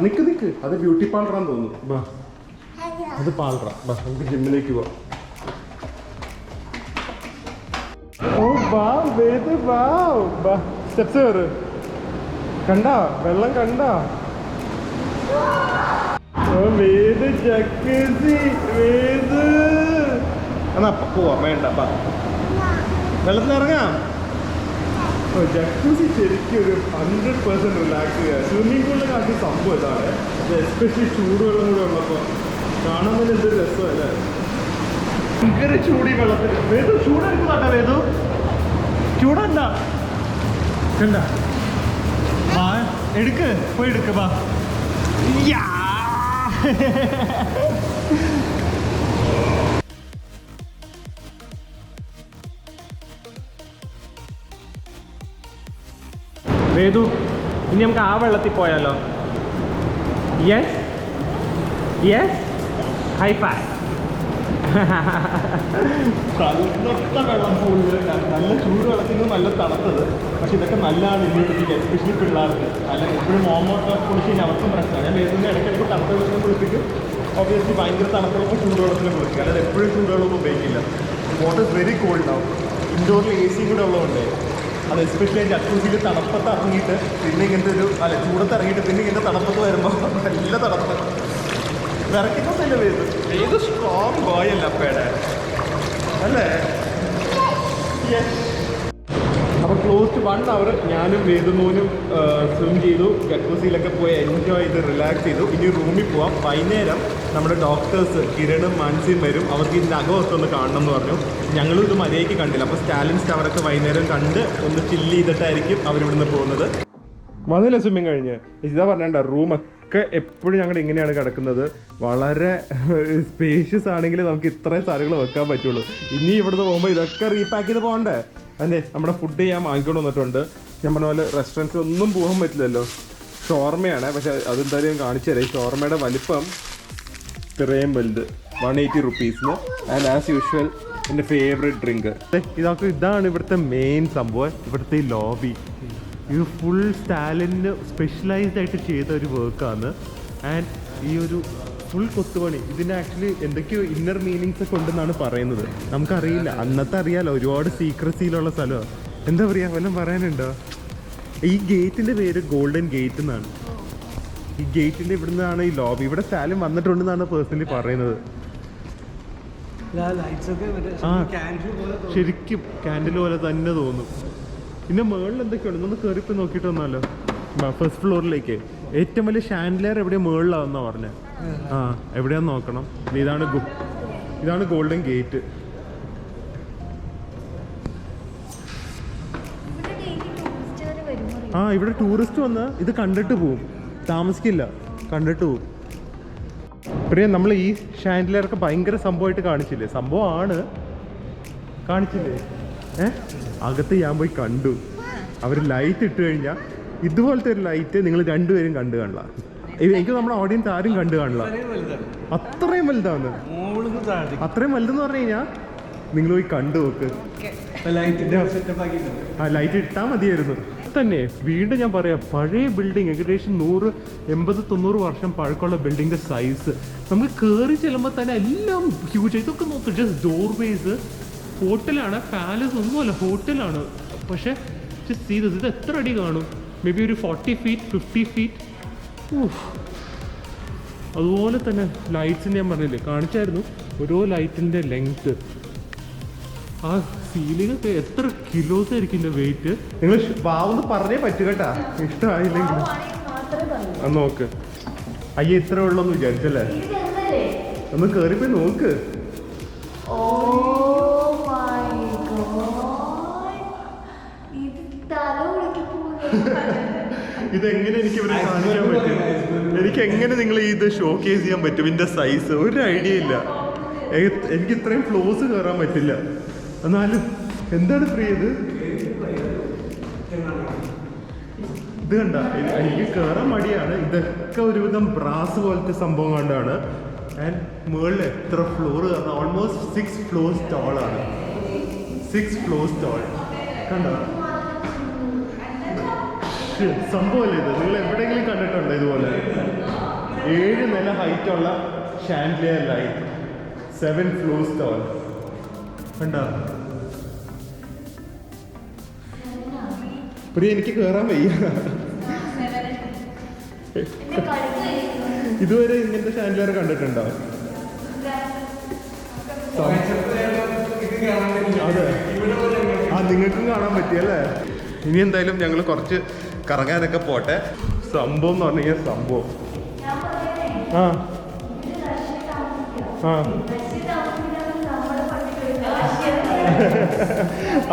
നിക്ക്, അത് ബ്യൂട്ടി പാർലറാന്ന് തോന്നുന്നു. ബാ, അത് പാർലറാ. ബാ, നമുക്ക് ജിമ്മിലേക്ക് പോവാം. ഓ വാ വേദ വാ സ്റ്റെപ്സ് കയറ്. കണ്ടാ വെള്ളം കണ്ടാ? ഓ വേദ ജക്കസി വേദ. എന്നാ പോവാ വേണ്ട വെള്ളത്തിലിറങ്ങാം. ഓ ജക്കൂസി ശരിക്കും ഒരു 100% റിലാക്സ് ചെയ്യുക. സ്വിമ്മിംഗ് പൂളിനെ കാട്ടി സംഭവം ഇതാണ്. എസ്പെഷ്യലി ചൂടുവെള്ളം കൂടെ ഉള്ളപ്പോൾ കാണാൻ തന്നെ എന്തൊരു രസമല്ലേ. ഭയങ്കര ചൂട് ഈ വെള്ളത്തിൽ. വേദു ചൂടെടുക്കുന്നുണ്ടോ? വേദു ചൂടല്ല കണ്ട. വാ എടുക്ക്, പോയി എടുക്ക് വാ. വേദു ഇനി നമുക്ക് ആ വെള്ളത്തിൽ പോയാലോ? Yes yes high phi. തണുത്ത വെള്ളം പൂളിൽ നല്ല ചൂട് വെള്ളത്തിൽ നിന്ന് നല്ല തണുത്തത്. പക്ഷെ ഇതൊക്കെ നല്ലതാണ് ഇമ്മ്യൂണിറ്റിക്ക്, എസ്പെഷ്യലി പിള്ളേർക്ക്. അല്ലെങ്കിൽ എപ്പോഴും മോമോട്ട് കുളിച്ച് കഴിഞ്ഞാൽ അവർക്കും പ്രശ്നമാണ്. ഞാൻ വേദന ഇടയ്ക്കിടയ്ക്ക് തണുത്ത വെള്ളത്തിൽ കുളിപ്പിക്കും. ഒബ്വിയസ്ലി ഭയങ്കര തണുത്തുള്ളപ്പോൾ ചൂടുവെള്ളത്തിൽ കുളിക്കുക. അല്ലാതെ എപ്പോഴും ചൂടുവെള്ളം ഉപയോഗിക്കില്ല. വാട്ടർ ഇസ് വെരി കോൾഡ് ആവും. ഇൻഡോറിൽ എ സിയും കൂടെ ഉള്ളതുകൊണ്ട് അത് എസ്പെഷ്യലി ജക്കൂസിൽ തണുപ്പത്ത് ഇറങ്ങിയിട്ട് പിന്നെ ഇങ്ങനത്തെ ഒരു ചൂടത്ത് ഇറങ്ങിയിട്ട് പിന്നെ ഇങ്ങനത്തെ തണുപ്പത്ത് വരുമ്പോൾ നല്ല തണുപ്പ് വിറയ്ക്കുന്നൊന്നുമില്ല. വേദു സ്ട്രോങ് ബോയ് അല്ല അപ്പയുടെ അല്ലേ? അപ്പോൾ ക്ലോസ് 1 hour ഞാനും വേദുമോനും സ്വിം ചെയ്തു. ജക്കൂസിയിലൊക്കെ പോയി എൻജോയ് ചെയ്ത് റിലാക്സ് ചെയ്തു. ഇനി റൂമിൽ പോവാം. വൈകുന്നേരം നമ്മുടെ ഡോക്ടേഴ്സ് കിരണും മാൻസിയും വരും. അവർക്ക് ഇതിൻ്റെ അകമൊക്കെ ഒന്ന് കാണണം എന്ന് പറഞ്ഞു. ഞങ്ങളും ഇത് മര്യാദയ്ക്ക് കണ്ടില്ല. അപ്പോൾ സ്റ്റാലിൻസ് അവരൊക്കെ വൈകുന്നേരം കണ്ട് ഒന്ന് ചില്ല് ചെയ്തിട്ടായിരിക്കും അവരിവിടുന്ന് പോകുന്നത്. വന്നില്ല സ്വിമ്മിങ് കഴിഞ്ഞ്. ഇതാ പറഞ്ഞേണ്ട റൂമൊക്കെ എപ്പോഴും ഞങ്ങൾ ഇങ്ങനെയാണ് കിടക്കുന്നത്. വളരെ സ്പേഷ്യസ് ആണെങ്കിൽ നമുക്ക് ഇത്രയും സാധനങ്ങൾ വെക്കാൻ പറ്റുള്ളൂ. ഇനി ഇവിടുന്ന് പോകുമ്പോൾ ഇതൊക്കെ റീപാക്ക് ചെയ്ത് പോകണ്ടേ? അതെ, നമ്മുടെ ഫുഡ് ഞാൻ വാങ്ങിക്കൊണ്ട് വന്നിട്ടുണ്ട്. ഞാൻ പറഞ്ഞ പോലെ റെസ്റ്റോറൻറ്റ്സിൽ ഒന്നും പോകാൻ പറ്റില്ലല്ലോ. ഷോർമയാണ്, പക്ഷെ അതെന്തായാലും കാണിച്ചു തരാം. ഈ ഷോർമയുടെ വലിപ്പം ഇത്രയും വലുത്, 180 rupees. ആൻഡ് ആസ് യൂഷ്വൽ എൻ്റെ ഫേവറേറ്റ് ഡ്രിങ്ക്. ഇതാണ് ഇവിടുത്തെ മെയിൻ സംഭവം. ഇവിടുത്തെ ഈ ലോബി ഇത് ഫുൾ സ്റ്റാലിന് സ്പെഷ്യലൈസ്ഡ് ആയിട്ട് ചെയ്ത ഒരു വർക്കാണ്. ആൻഡ് ഈ ഒരു ഫുൾ കൊത്തുപണി ഇതിന് ആക്ച്വലി എന്തൊക്കെയോ ഇന്നർ മീനിങ്സ് ഒക്കെ ഉണ്ടെന്നാണ് പറയുന്നത്. നമുക്കറിയില്ല, അന്നത്തെ അറിയാലോ, ഒരുപാട് സീക്രസിയിലുള്ള സ്ഥലമാണ്. എന്താ പറയുക, വല്ലതും പറയാനുണ്ടോ? ഈ ഗേറ്റിൻ്റെ പേര് ഗോൾഡൻ ഗേറ്റ് എന്നാണ്. ഈ ഗേറ്റിൻ്റെ ഇവിടുന്നാണ് ഈ ലോബി. ഇവിടെ സ്റ്റാലിൻ വന്നിട്ടുണ്ടെന്നാണ് പേഴ്സണലി പറയുന്നത്. ശരിക്കും ക്യാൻഡിൽ പോലെ തന്നെ തോന്നും. പിന്നെ മുകളിൽ എന്തൊക്കെയുണ്ട് ഒന്ന് കയറിപ്പോ നോക്കിയിട്ട് വന്നാലോ. ഫസ്റ്റ് ഫ്ലോറിലേക്ക് ഏറ്റവും വലിയ ഷാൻഡ്ലിയർ എവിടെയാ മുകളിലാണെന്നാ പറഞ്ഞത്. ആ എവിടെയാന്ന് നോക്കണം. ഇതാണ് ഗോൾഡൻ ഗേറ്റ്. ആ ഇവിടെ ടൂറിസ്റ്റ് വന്ന് ഇത് കണ്ടിട്ട് പോവും, താമസിക്കില്ല, കണ്ടിട്ട് പോവും. പ്രിയ നമ്മൾ ഈ ഷാൻഡ്ലിയറൊക്കെ ഭയങ്കര സംഭവമായിട്ട് കാണിച്ചില്ലേ? സംഭവമാണ്, കാണിച്ചില്ലേ? അകത്ത് ഞാൻ പോയി കണ്ടു. അവർ ലൈറ്റ് ഇട്ട് കഴിഞ്ഞാൽ ഇതുപോലത്തെ ഒരു ലൈറ്റ് നിങ്ങൾ രണ്ടുപേരും കണ്ടു കാണില്ല. എനിക്ക് നമ്മുടെ ഓഡിയൻസ് ആരും കണ്ടു കാണില്ല. അത്രയും വലുതാണ്. അത്രയും വലുതെന്ന് പറഞ്ഞു കഴിഞ്ഞാൽ നിങ്ങൾ പോയി കണ്ടു നോക്ക്. ആ ലൈറ്റ് ഇട്ടാൽ മതിയായിരുന്നു. തന്നെ വീണ്ടും ഞാൻ പറയാം, പഴയ ബിൽഡിംഗ് ഏകദേശം 180-90 വർഷം പഴക്കമുള്ള ബിൽഡിങ്ങിന്റെ സൈസ്. നമുക്ക് കയറി ചെല്ലുമ്പോൾ തന്നെ എല്ലാം ഹ്യൂജ്. ഇതൊക്കെ നോക്ക്, ജസ്റ്റ് ഡോർവേസ്. ഹോട്ടലാണ്, പാലസ് ഒന്നുമല്ല, ഹോട്ടലാണ്. പക്ഷേ ഇത് എത്ര അടി കാണും? മേ ബി ഒരു 40 feet 50 feet. അതുപോലെ തന്നെ ലൈറ്റ്സിൻ്റെ ഞാൻ പറഞ്ഞില്ലേ, കാണിച്ചായിരുന്നു ഓരോ ലൈറ്റിൻ്റെ ലെങ്ത്ത്. ആ സീലിംഗ് എത്ര കിലോസ് ആയിരിക്കും ഇതിൻ്റെ വെയിറ്റ്. നിങ്ങൾ വാവെന്ന് പറഞ്ഞേ പറ്റൂ കേട്ടാ, ഇഷ്ടമായില്ലെങ്കിൽ അത് നോക്ക്. അയ്യ ഇത്ര ഉള്ളൂന്ന് വിചാരിച്ചല്ലേ? ഒന്ന് കയറിപ്പോയി നോക്ക്. ഇതെങ്ങനെ എനിക്ക് ഇവിടെ കാണിക്കാൻ പറ്റും? എനിക്ക് എങ്ങനെ നിങ്ങൾ ഇത് ഷോക്കേസ് ചെയ്യാൻ പറ്റും? ഇതിന്റെ സൈസ് ഒരു ഐഡിയ ഇല്ല. എനിക്ക് ഇത്രയും ഫ്ലോസ് കയറാൻ പറ്റില്ല. എന്നാലും എന്താണ് പ്രിയ ഇത് കണ്ട, എനിക്ക് കയറാൻ മടിയാണ്. ഇതൊക്കെ ഒരുവിധം ബ്രാസ് പോലത്തെ സംഭവം കണ്ടാണ്. ആൻഡ് മുകളിൽ എത്ര ഫ്ലോർ കയറണം? ഓൾമോസ്റ്റ് 6 floors tall ആണ്. 6 floors tall കണ്ടോ? സംഭവമല്ലേ ഇത്? നിങ്ങൾ എവിടെയെങ്കിലും കണ്ടിട്ടുണ്ടോ ഇതുപോലെ? 7 നില ഹൈറ്റുള്ള ഷാൻഡ്ലിയർ ലൈറ്റ്, 7 floors tall കണ്ടോ? പ്രിയ എനിക്ക് കേറാൻ വയ്യ. ഇതുവരെ ഇങ്ങനത്തെ ഷാൻഡിലർ കണ്ടിട്ടുണ്ടോ? അതെ, ആ നിങ്ങൾക്കും കാണാൻ പറ്റിയല്ലേ. ഇനി എന്തായാലും ഞങ്ങൾ കുറച്ച് കറങ്ങാനൊക്കെ പോട്ടെ. സംഭവം എന്ന് പറഞ്ഞു കഴിഞ്ഞാൽ സംഭവം ആ ആ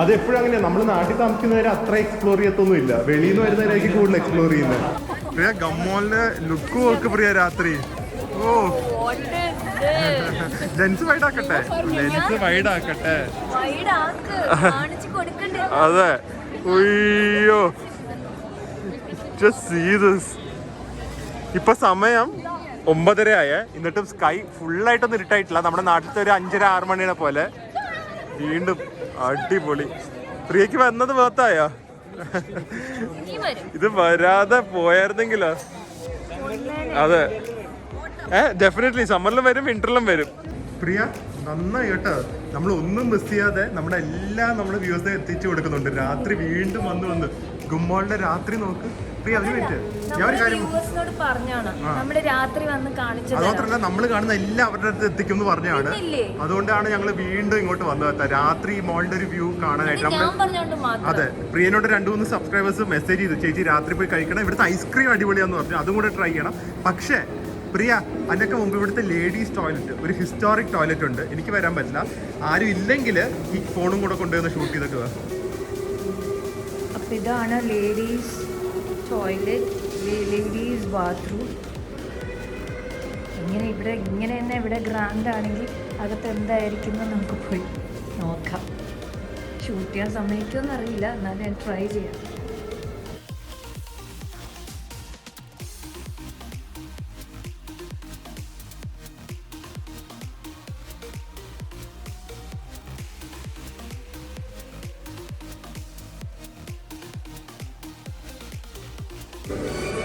അതെപ്പോഴും അങ്ങനെയാണ്. നമ്മൾ നാട്ടിൽ താമസിക്കുന്നവരെ അത്ര എക്സ്പ്ലോർ ചെയ്യത്തൊന്നും ഇല്ല. വെളിയിൽ നിന്ന് വരുന്നവരായിരിക്കും കൂടുതൽ എക്സ്പ്ലോർ ചെയ്യുന്നത്. പ്രിയ ഗമ്മോളിന്റെ ലുക്ക് നോക്ക് പ്രിയ രാത്രി. ഓ ലെൻസ് വൈഡാക്കട്ടെ, ലെൻസ് വൈഡാക്കട്ടെ. അതെ, അയ്യോ just see this. ഇപ്പൊ സമയം 9:30 ആയേ, എന്നിട്ടും സ്കൈ ഫുള്ളായിട്ടൊന്നും ഇരുട്ടായിട്ടില്ല. നമ്മുടെ നാട്ടിലത്തെ ഒരു 5:30-6 മണിയുടെ പോലെ. വീണ്ടും അടിപൊളി. പ്രിയക്ക് വന്നത് വേർത്തായോ? ഇത് വരാതെ പോയായിരുന്നെങ്കിലോ? അതെ, ഡെഫിനറ്റ്ലി സമ്മറിലും വരും വിന്ററിലും വരും. പ്രിയ നന്നായി കേട്ടോ, നമ്മൾ ഒന്നും മിസ് ചെയ്യാതെ നമ്മുടെ നമ്മുടെ വ്യൂസിനെ എത്തിച്ചു കൊടുക്കുന്നുണ്ട്. രാത്രി വീണ്ടും വന്ന് ഗുമ്മോളുടെ രാത്രി നോക്ക് പ്രിയ. അതിന് പറ്റ് ഞാൻ ഒരു കാര്യം അതുമാത്രല്ല, നമ്മൾ കാണുന്ന എല്ലാം അവരുടെ അടുത്ത് എത്തിക്കും എന്ന് പറഞ്ഞാണ്. അതുകൊണ്ടാണ് ഞങ്ങൾ വീണ്ടും ഇങ്ങോട്ട് വന്നത്, രാത്രി മോളുടെ ഒരു വ്യൂ കാണാനായിട്ട്. അതെ, പ്രിയനോട് 2-3 സബ്സ്ക്രൈബേഴ്സ് മെസ്സേജ് ചെയ്തു, ചേച്ചി രാത്രി പോയി കഴിക്കണം, ഇവിടുത്തെ ഐസ്ക്രീം അടിപൊളിയാന്ന് പറഞ്ഞു. അതും കൂടെ ട്രൈ ചെയ്യണം. പക്ഷേ പ്രിയ, അതിനൊക്കെ മുമ്പ് ഇവിടുത്തെ ലേഡീസ് ടോയ്ലറ്റ്, ഒരു ഹിസ്റ്റോറിക് ടോയ്ലറ്റ് ഉണ്ട്. എനിക്ക് വരാൻ പറ്റില്ല. ആരും ഇല്ലെങ്കിൽ ഈ ഫോണും കൂടെ കൊണ്ടുവന്ന് ഷൂട്ട് ചെയ്തിട്ട് വാ. അപ്പോൾ ഇതാണ് ലേഡീസ് ടോയ്ലറ്റ്, ലേഡീസ് ബാത്റൂം. ഇങ്ങനെ തന്നെ ഇവിടെ ഗ്രാൻഡ് ആണെങ്കിൽ അകത്ത് എന്തായിരിക്കും എന്ന് നമുക്ക് പോയി നോക്കാം. ഷൂട്ട് ചെയ്യാൻ സമ്മതിക്കുമെന്ന് അറിയില്ല, എന്നാലും ഞാൻ ട്രൈ ചെയ്യാം.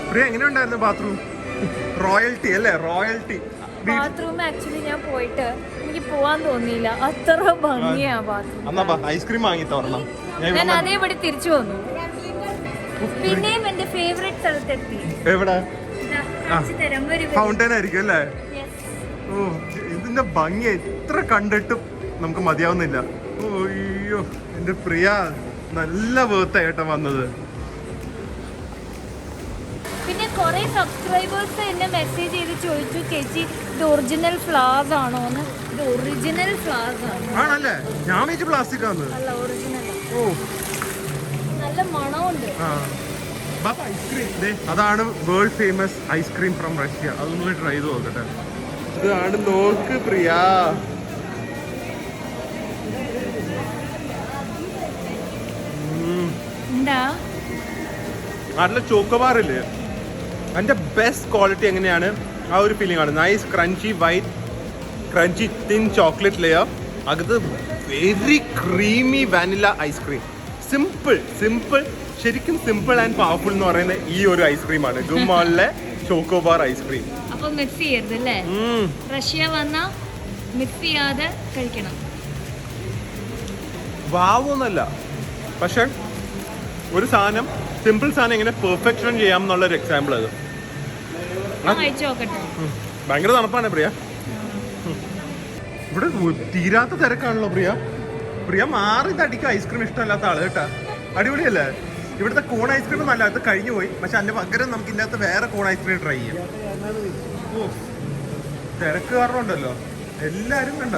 പ്രിയ എങ്ങനെയുണ്ടായിരുന്നു ബാത്റൂം? റോയൽറ്റി അല്ലേ, റോയൽറ്റി. ബാത്റൂം ആക്ച്വലി ഞാൻ പോയിട്ട് എനിക്ക് പോവാൻ തോന്നിയില്ല, അത്ര ഭംഗിയാ ബാത്റൂം. ഐസ്ക്രീം വാങ്ങി തരണം. ഞാൻ അതേപടി തിരിച്ചു വന്നു. പിന്നെയും എന്റെ ഫേവറേറ്റ് സ്ഥലത്തെത്തി. എവിടെ? ഫൗണ്ടൻ ആയിരിക്കും അല്ലേ? ഓ, ഇതിന്റെ ഭംഗി എത്ര കണ്ടിട്ടും നമുക്ക് മതിയാവുന്നില്ല. ഓ അയ്യോ എന്റെ പ്രിയ, നല്ല വേർത്തായിട്ടാ വന്നത്. പിന്നെ കുറെ സബ്സ്ക്രൈബേഴ്സ് എന്നെ മെസ്സേജ് ചെയ്ത് ചോദിച്ചു, ചേച്ചി ഇത് ഒറിജിനൽ ഫ്ലവേഴ്സ് ആണോ എന്ന്. ഇത് ഒറിജിനൽ ഫ്ലവേഴ്സ് ആണ്. ആണല്ലേ? ഞാൻ വെച്ച് പ്ലാസ്റ്റിക് ആണ്. അല്ല, ഒറിജിനൽ. ഓ, നല്ല മണമുണ്ട്. ഐസ്ക്രീം അതാണ് world famous ice cream from Russia. അതൊന്ന് ട്രൈ ചെയ്ത് നോക്കട്ടെ. ഇതാണ് നോക്ക് പ്രിയ. എന്താ നാട്ടിലെ ചോക്കോബാറില്ലേ, അതിന്റെ ബെസ്റ്റ് ക്വാളിറ്റി എങ്ങനെയാണ് ആ ഒരു ഫീലിംഗ് ആണ്. Nice crunchy white, crunchy thin chocolate layer, അകത്ത് very creamy vanilla ice cream. Simple ശരിക്കും സിമ്പിൾ ആൻഡ് പവർഫുൾ എന്ന് പറയുന്ന ഈ ഒരു ഐസ്ക്രീമാണ് ഗുമാളിലെ ചോക്കോബാർ ഐസ്ക്രീം. അപ്പൊ മിക്സ് ചെയ്യരുത് അല്ലേ? റഷ്യ വന്നാ മിക്സ് ചെയ്യാതെ കഴിക്കണം. വാവൊന്നല്ല, പക്ഷെ ഒരു സാധനം, സിമ്പിൾ സാധനം എങ്ങനെ പെർഫെക്ഷൻ ചെയ്യാം എന്നുള്ളൊരു എക്സാമ്പിൾ അത്. ഭയങ്കര തണുപ്പാണ് പ്രിയ. ഇവിടെ തീരാത്ത തിരക്കാണല്ലോ പ്രിയ. പ്രിയ മാറി തടിക്ക് ഐസ്ക്രീം ഇഷ്ടമല്ലാത്ത ആള് കേട്ടാ. അടിപൊളിയല്ലേ? ഇവിടുത്തെ കോൺ ഐസ്ക്രീം നല്ല, അത് കഴിഞ്ഞു പോയി. പക്ഷെ അതിന്റെ പകരം നമുക്ക് ഇതിനകത്ത് വേറെ കോൺ ഐസ്ക്രീം ട്രൈ ചെയ്യാം. ഓ, തിരക്ക് കാരണം ഉണ്ടല്ലോ എല്ലാരും കണ്ട.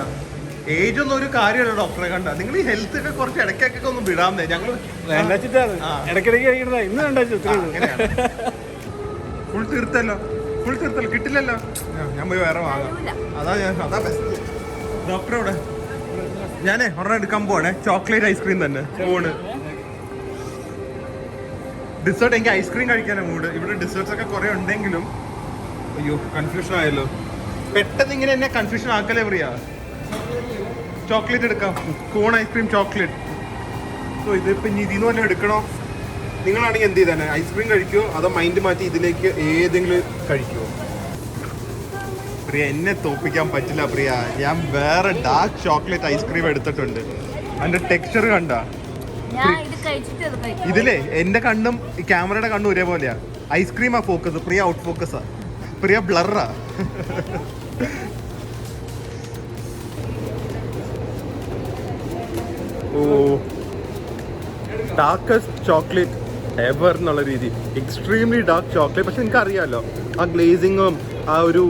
ഏജ് ഒന്നും ഒരു കാര്യമല്ല ഡോക്ടറെ, കണ്ട നിങ്ങൾ ഈ ഹെൽത്ത് ഒക്കെ കുറച്ച് ഇടയ്ക്കൊക്കെ ഒന്ന് വിടാന്നേ. ഞങ്ങൾ ഫുൾ തീർത്തല്ലോ കിട്ടില്ലല്ലോ. ഞാൻ പോയി വേറെ വാങ്ങാം. അതാ ബെസ്റ്റ്. ഡോക്ടറോടെ ഞാനേ ഒരെണ്ണം എടുക്കാൻ പോവാണേ, ചോക്ലേറ്റ് ഐസ്ക്രീം തന്നെ. മൂഡ് ഡിസേർട്ട്, എനിക്ക് ഐസ്ക്രീം കഴിക്കാനാണ് മൂഡ്. ഇവിടെ ഡിസേർട്ട്സ് ഒക്കെ കുറെ ഉണ്ടെങ്കിലും അയ്യോ കൺഫ്യൂഷൻ ആയല്ലോ. പെട്ടെന്ന് ഇങ്ങനെ എന്നെ കൺഫ്യൂഷൻ ആക്കലേ പ്രിയ. ചോക്ലേറ്റ് എടുക്കാം, കോൺ ഐസ്ക്രീം ചോക്ലേറ്റ്. സോ ഇതിപ്പോ ഇനി ഇതിന്ന് തന്നെ എടുക്കണോ? നിങ്ങളാണെങ്കിൽ എന്ത് ചെയ്താനെ, ഐസ്ക്രീം കഴിക്കുമോ അതോ മൈൻഡ് മാറ്റി ഇതിലേക്ക് ഏതെങ്കിലും കഴിക്കുമോ? പ്രിയ എന്നെ തോപ്പിക്കാൻ പറ്റില്ല പ്രിയ. ഞാൻ വേറെ ഡാർക്ക് ചോക്ലേറ്റ് ഐസ്ക്രീം എടുത്തിട്ടുണ്ട്. അതിന്റെ ടെക്സ്ചർ കണ്ട. ഞാൻ ഇത് കഴിച്ചിട്ട് അത് കഴിക്കും. ഇതിലേ എന്റെ കണ്ണും ക്യാമറയുടെ കണ്ണും ഒരേപോലെയാ. ഐസ്ക്രീമാ ഫോക്കസ്, പ്രിയ ഔട്ട് ഫോക്കസാ, പ്രിയ ബ്ലറാ. ഓ, ഡാർക്കസ്റ്റ് ചോക്ലേറ്റ് എവർ എന്നുള്ള രീതി, എക്സ്ട്രീംലി ഡാർക്ക് ചോക്ലേറ്റ്. പക്ഷെ എനിക്ക് അറിയാമല്ലോ ആ ഗ്ലേസിങ്ങും ആ ഒരു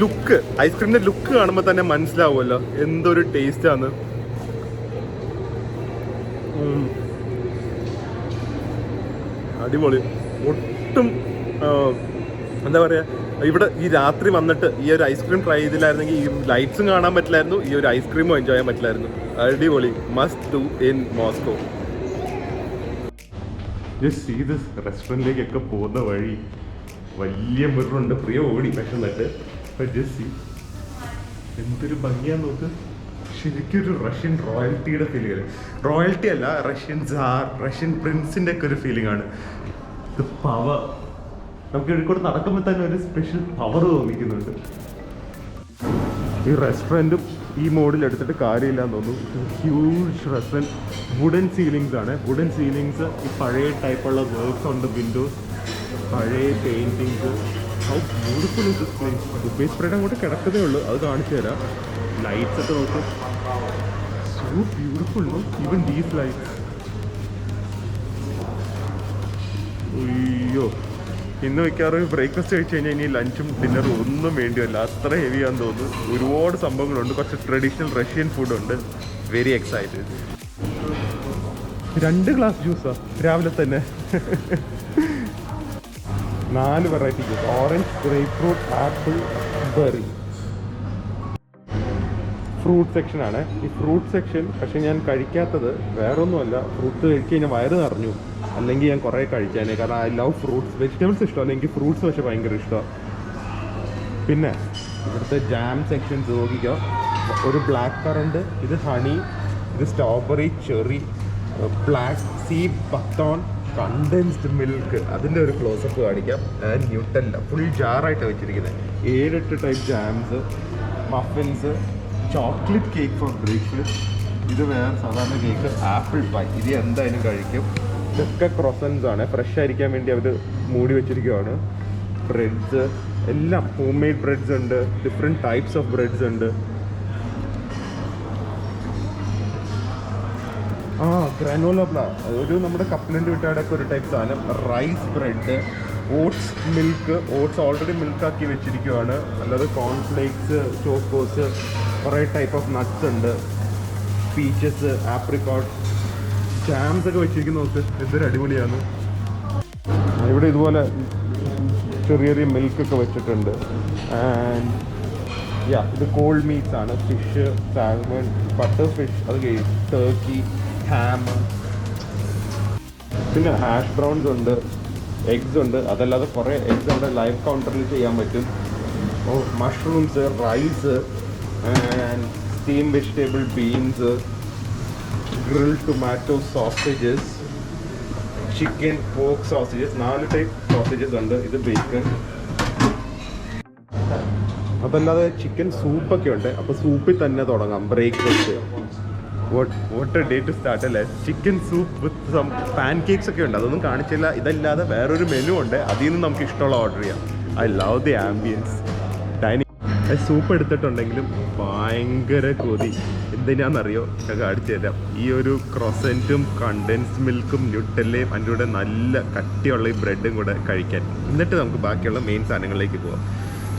ലുക്ക്, ഐസ്ക്രീമിന്റെ ലുക്ക് കാണുമ്പോൾ തന്നെ മനസ്സിലാവുമല്ലോ എന്തൊരു ടേസ്റ്റാണ്. അടിപൊളി. ഒട്ടും എന്താ പറയുക, ഇവിടെ ഈ രാത്രി വന്നിട്ട് ഈ ഒരു ഐസ്ക്രീം ട്രൈ ചെയ്തില്ലായിരുന്നെങ്കിൽ ഈ ലൈറ്റ്സും കാണാൻ പറ്റില്ലായിരുന്നു, ഈ ഒരു ഐസ്ക്രീമും എൻജോയ് ചെയ്യാൻ പറ്റില്ലായിരുന്നു. അടിപൊളി, must do in Moscow. Just see this. റെസ്റ്റോറൻറ്റിലേക്കൊക്കെ പോകുന്ന വഴി വലിയ മിററുണ്ട്. പ്രിയ ഓടി വിശന്നിട്ട്. ജസ്റ്റ് സീ എന്തൊരു ഭംഗിയാന്ന് നോക്ക്. ശരിക്കൊരു റഷ്യൻ റോയൽറ്റിയുടെ ഫീലിംഗ്. റോയൽറ്റി അല്ല, റഷ്യൻ സാർ, റഷ്യൻ പ്രിൻസിൻ്റെ ഒക്കെ ഒരു ഫീലിംഗ് ആണ്. ഇത് പവർ നമുക്ക് ഇവിടെ കൂടെ നടക്കുമ്പോൾ തന്നെ ഒരു സ്പെഷ്യൽ പവർ തോന്നിക്കുന്നുണ്ട്. ഈ റെസ്റ്റോറൻറ്റും ഈ മോഡിൽ എടുത്തിട്ട് കാര്യമില്ലാന്ന് തോന്നുന്നു. Huge restaurant. വുഡൻ സീലിങ്സ് ആണ്. വുഡൻ സീലിങ്സ്, ഈ പഴയ ടൈപ്പുള്ള വർക്ക്സ് ഉണ്ട്, വിൻഡോസ്, പഴയ paintings. How beautiful is this place. Dubai spread അങ്ങോട്ട് കിടക്കുന്നേ ഉള്ളൂ, അത് കാണിച്ചു തരാം. ലൈറ്റ്സ് ഒക്കെ നോക്കും, so beautiful. Even these lights. അയ്യോ, ഇന്ന് മിക്കവാറും ബ്രേക്ക്ഫാസ്റ്റ് കഴിച്ച് കഴിഞ്ഞാൽ ഇനി ലഞ്ചും ഡിന്നറും ഒന്നും വേണ്ടിയല്ല, അത്ര ഹെവിയാന്ന് തോന്നുന്നു. ഒരുപാട് സംഭവങ്ങളുണ്ട്, കുറച്ച് ട്രഡീഷണൽ റഷ്യൻ ഫുഡുണ്ട്. Very excited. 2 ഗ്ലാസ് ജ്യൂസാ രാവിലെ തന്നെ. 4 variety juice. Orange, grapefruit, apple, berry. Fruit സെക്ഷനാണ്. ഈ ഫ്രൂട്ട് സെക്ഷൻ പക്ഷെ ഞാൻ കഴിക്കാത്തത് വേറൊന്നുമല്ല, ഫ്രൂട്ട്സ് കഴിച്ച് കഴിഞ്ഞാൽ വയറ് നിറഞ്ഞു, അല്ലെങ്കിൽ ഞാൻ കുറേ കഴിക്കാനേ. കാരണം ഐ ലവ് ഫ്രൂട്ട്സ്. വെജിറ്റബിൾസ് ഇഷ്ടമല്ല, എനിക്ക് ഫ്രൂട്ട്സ് പക്ഷെ ഭയങ്കര ഇഷ്ടമാണ്. പിന്നെ ഇവിടുത്തെ ജാം സെക്ഷൻസ് നോക്കിക്കോ. ഒരു ബ്ലാക്ക് കറണ്ട്, ഇത് ഹണി, ഇത് strawberry, cherry, black sea buckthorn, condensed milk, അതിൻ്റെ ഒരു ക്ലോസപ്പ് കാണിക്കാം. ആൻഡ് ന്യൂട്ടല്ല ഫുൾ ജാറായിട്ട് വെച്ചിരിക്കുന്നത്. 7-8 type jambs, muffins, chocolate cake four breakfast. ഇത് വേറെ സാധാരണ കേക്ക്, ആപ്പിൾ പൈ, ഇത് എന്തായാലും കഴിക്കും. ഇതൊക്കെ ക്രോസൻസ് ആണ്, ഫ്രഷ് ആയിരിക്കാൻ വേണ്ടി അവർ മൂടി വെച്ചിരിക്കുകയാണ്. ബ്രെഡ്സ് എല്ലാം ഹോം മെയ്ഡ് ബ്രെഡ്സ് ഉണ്ട്, ഡിഫറെൻറ്റ് ടൈപ്സ് ഓഫ് ബ്രെഡ്സ് ഉണ്ട്. ഗ്രാനോല ബ്ലാ, ഒരു നമ്മുടെ കപ്പലൻ്റെ വിട്ടാടൊക്കെ ഒരു ടൈപ്പ് സാധനം. Rice bread, oats milk, oats already മിൽക്കാക്കി വെച്ചിരിക്കുകയാണ്. അല്ലാതെ കോൺഫ്ലേക്സ്, ചോക്കോസ്, കുറേ ടൈപ്പ് ഓഫ് നട്ട്സ് ഉണ്ട്, പീച്ചസ്, ആപ്രിക്കോട്ട്, ജാംസ് ഒക്കെ വെച്ചിരിക്കുന്ന നോക്ക്, എന്തൊരു അടിപൊളിയാണ്. ഇവിടെ ഇതുപോലെ ചെറിയ ചെറിയ മിൽക്കൊക്കെ വെച്ചിട്ടുണ്ട്. ആൻഡ് ഇത് കോൾഡ് മീറ്റ്സ് ആണ്. ഫിഷ്, സാൽമൺ, ബട്ടർ ഫിഷ്, അത് ടർക്കി, ഹാം, പിന്നെ ഹാഷ് ബ്രൗൺസ് ഉണ്ട്, എഗ്സ് ഉണ്ട്. അതല്ലാതെ കുറേ എഗ്സ് ഉണ്ട്, ലൈവ് കൗണ്ടറിൽ ചെയ്യാൻ പറ്റും. Mushrooms, rice, and steam vegetable beans, grilled tomato sausages, chicken, pork sausages, 4 type sausages ഉണ്ട്. ഇത് ബേക്കൺ. അതല്ലാതെ ചിക്കൻ സൂപ്പൊക്കെ ഉണ്ട്. അപ്പോൾ സൂപ്പിൽ തന്നെ തുടങ്ങാം breakfast. What a day to start അല്ലേ. Chicken soup with some pancakes ഒക്കെ ഉണ്ട്, അതൊന്നും കാണിച്ചില്ല. ഇതല്ലാതെ വേറൊരു മെനു ഉണ്ട്, അതിൽ നിന്ന് നമുക്ക് ഇഷ്ടമുള്ള ഓർഡർ ചെയ്യാം. I love the ambience. Dining soup എടുത്തിട്ടുണ്ടെങ്കിലും ഭയങ്കര കൊതി. എന്തിനാണെന്നറിയോ, കാണിച്ചു തരാം. ഈ ഒരു ക്രോസൻറ്റും കണ്ടൻസ്ഡ് മിൽക്കും ന്യൂട്ടല്ലയും അതിൻ്റെ കൂടെ നല്ല കട്ടിയുള്ള ഈ ബ്രെഡും കൂടെ കഴിക്കാൻ. എന്നിട്ട് നമുക്ക് ബാക്കിയുള്ള മെയിൻ സാധനങ്ങളിലേക്ക് പോകാം.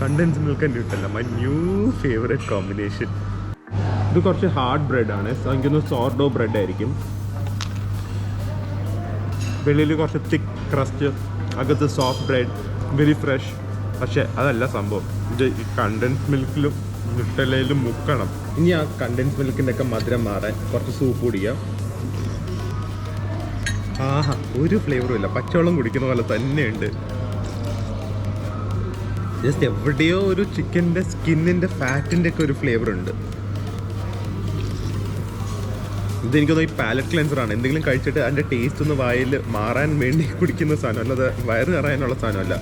Condensed milk and Nutella, my new favourite combination. ഇത് കുറച്ച് ഹാർഡ് ബ്രെഡാണ്, എനിക്കൊന്ന് സോർഡോ ബ്രെഡ് ആയിരിക്കും. വെളിയിൽ കുറച്ച് തിക്ക് ക്രസ്റ്റ്, അകത്ത് സോഫ്റ്റ് ബ്രെഡ്, വെരി ഫ്രഷ്. പക്ഷേ അതല്ല സംഭവം. ഇത് ഈ കണ്ടൻസ്ഡ് മിൽക്കിലും ന്യൂട്ടല്ലയിലും മുക്കണം. ഇനി ആ കണ്ടൻസ്ഡ് മിൽക്കിൻ്റെ ഒക്കെ മധുരം മാറാൻ കുറച്ച് സൂപ്പ് കുടിക്കാം. ആഹാ, ഒരു ഫ്ലേവറും ഇല്ല, പച്ചവെള്ളം കുടിക്കുന്ന പോലെ തന്നെയുണ്ട്. ജസ്റ്റ് എവിടെയോ ഒരു ചിക്കൻ്റെ സ്കിന്നിൻ്റെ ഫാറ്റിൻ്റെ ഒക്കെ ഒരു ഫ്ലേവർ ഉണ്ട്. ഇതെനിക്കൊന്നും ഈ പാലറ്റ് ക്ലെൻസറാണ്. എന്തെങ്കിലും കഴിച്ചിട്ട് അതിൻ്റെ ടേസ്റ്റ് ഒന്ന് വായിൽ മാറാൻ വേണ്ടി കുടിക്കുന്ന സാധനം, അല്ലാതെ വയറ് നിറയാനുള്ള സാധനമല്ല.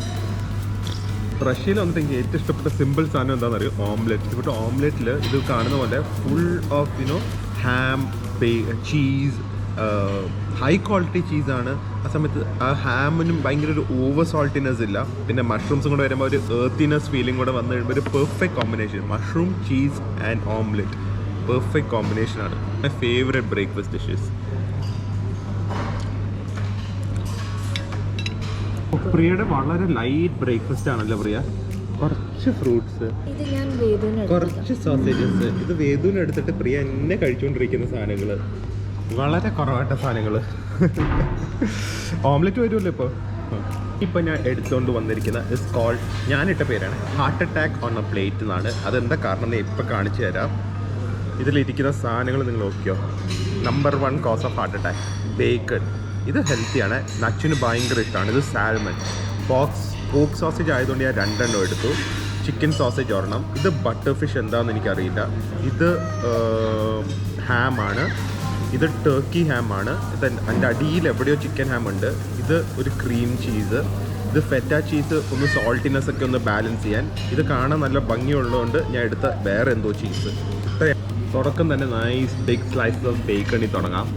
റഷ്യയിൽ വന്നിട്ട് എനിക്ക് ഏറ്റവും ഇഷ്ടപ്പെട്ട സിമ്പിൾ സാധനം എന്താണെന്ന് അറിയും, ഓംലെറ്റ്. ഇവിടെ ഓംലെറ്റിൽ ഇത് കാണുന്ന പോലെ full of ham, cheese, high quality ചീസാണ്. ആ സമയത്ത് ആ ഹാമിനും ഭയങ്കര ഒരു ഓവർ സോൾട്ടിനെസ് ഇല്ല. പിന്നെ മഷ്റൂംസും കൂടെ വരുമ്പോൾ ഒരു എർത്തിനെസ് ഫീലിംഗ് കൂടെ വന്നു കഴിയുമ്പോൾ ഒരു perfect combination. Mushroom, cheese and omelette perfect കോമ്പിനേഷനാണ്. My favourite breakfast dishes. പ്രിയയുടെ വളരെ ലൈറ്റ് ബ്രേക്ക്ഫാസ്റ്റ് ആണല്ലോ പ്രിയ. കുറച്ച് ഫ്രൂട്ട്സ്, ഇത് ഞാൻ വേദന കുറച്ച് സോസേജസ്. ഇത് വേദൂന് എടുത്തിട്ട് പ്രിയ എന്നെ കഴിച്ചുകൊണ്ടിരിക്കുന്ന സാധനങ്ങൾ വളരെ കുറവായിട്ട സാധനങ്ങൾ. ഓംലെറ്റ് വരുമല്ലോ ഇപ്പോൾ ഞാൻ എടുത്തുകൊണ്ട് വന്നിരിക്കുന്ന ഇസ് കോൾഡ്, ഞാനിട്ട പേരാണ് heart attack on A plate എന്നാണ്. അതെന്താ കാരണം എന്ന് ഇപ്പോൾ കാണിച്ചു തരാം. ഇതിലിരിക്കുന്ന സാധനങ്ങൾ നിങ്ങൾ നോക്കിയോ. Number 1 cause of heart attack bacon. ഇത് ഹെൽത്തിയാണ്, നച്ചിന് ഭയങ്കര ഇഷ്ടമാണ്. ഇത് സാൽമൺ. പോർക്ക് സോസേജ് ആയതുകൊണ്ട് ഞാൻ 2 എണ്ണം എടുത്തു. ചിക്കൻ സോസേജ് ഒരെണ്ണം. ഇത് ബട്ടർ ഫിഷ് എന്താണെന്ന് എനിക്കറിയില്ല. ഇത് ഹാമാണ്. ഇത് ടർക്കി ഹാമാണ്. ഇത് അതിൻ്റെ അടിയിൽ എവിടെയോ ചിക്കൻ ഹാം ഉണ്ട്. ഇത് ഒരു ക്രീം ചീസ്. ഇത് ഫെറ്റ ചീസ്, ഒന്ന് സോൾട്ടിനെസ് ഒക്കെ ഒന്ന് ബാലൻസ് ചെയ്യാൻ. ഇത് കാണാൻ നല്ല ഭംഗിയുള്ളതുകൊണ്ട് ഞാൻ എടുത്ത വേറെ എന്തോ ചീസ്. തുടക്കം തന്നെ നൈസ് ബിഗ് സ്ലൈസസ് ഓഫ് ബേക്കണിൽ തുടങ്ങാം.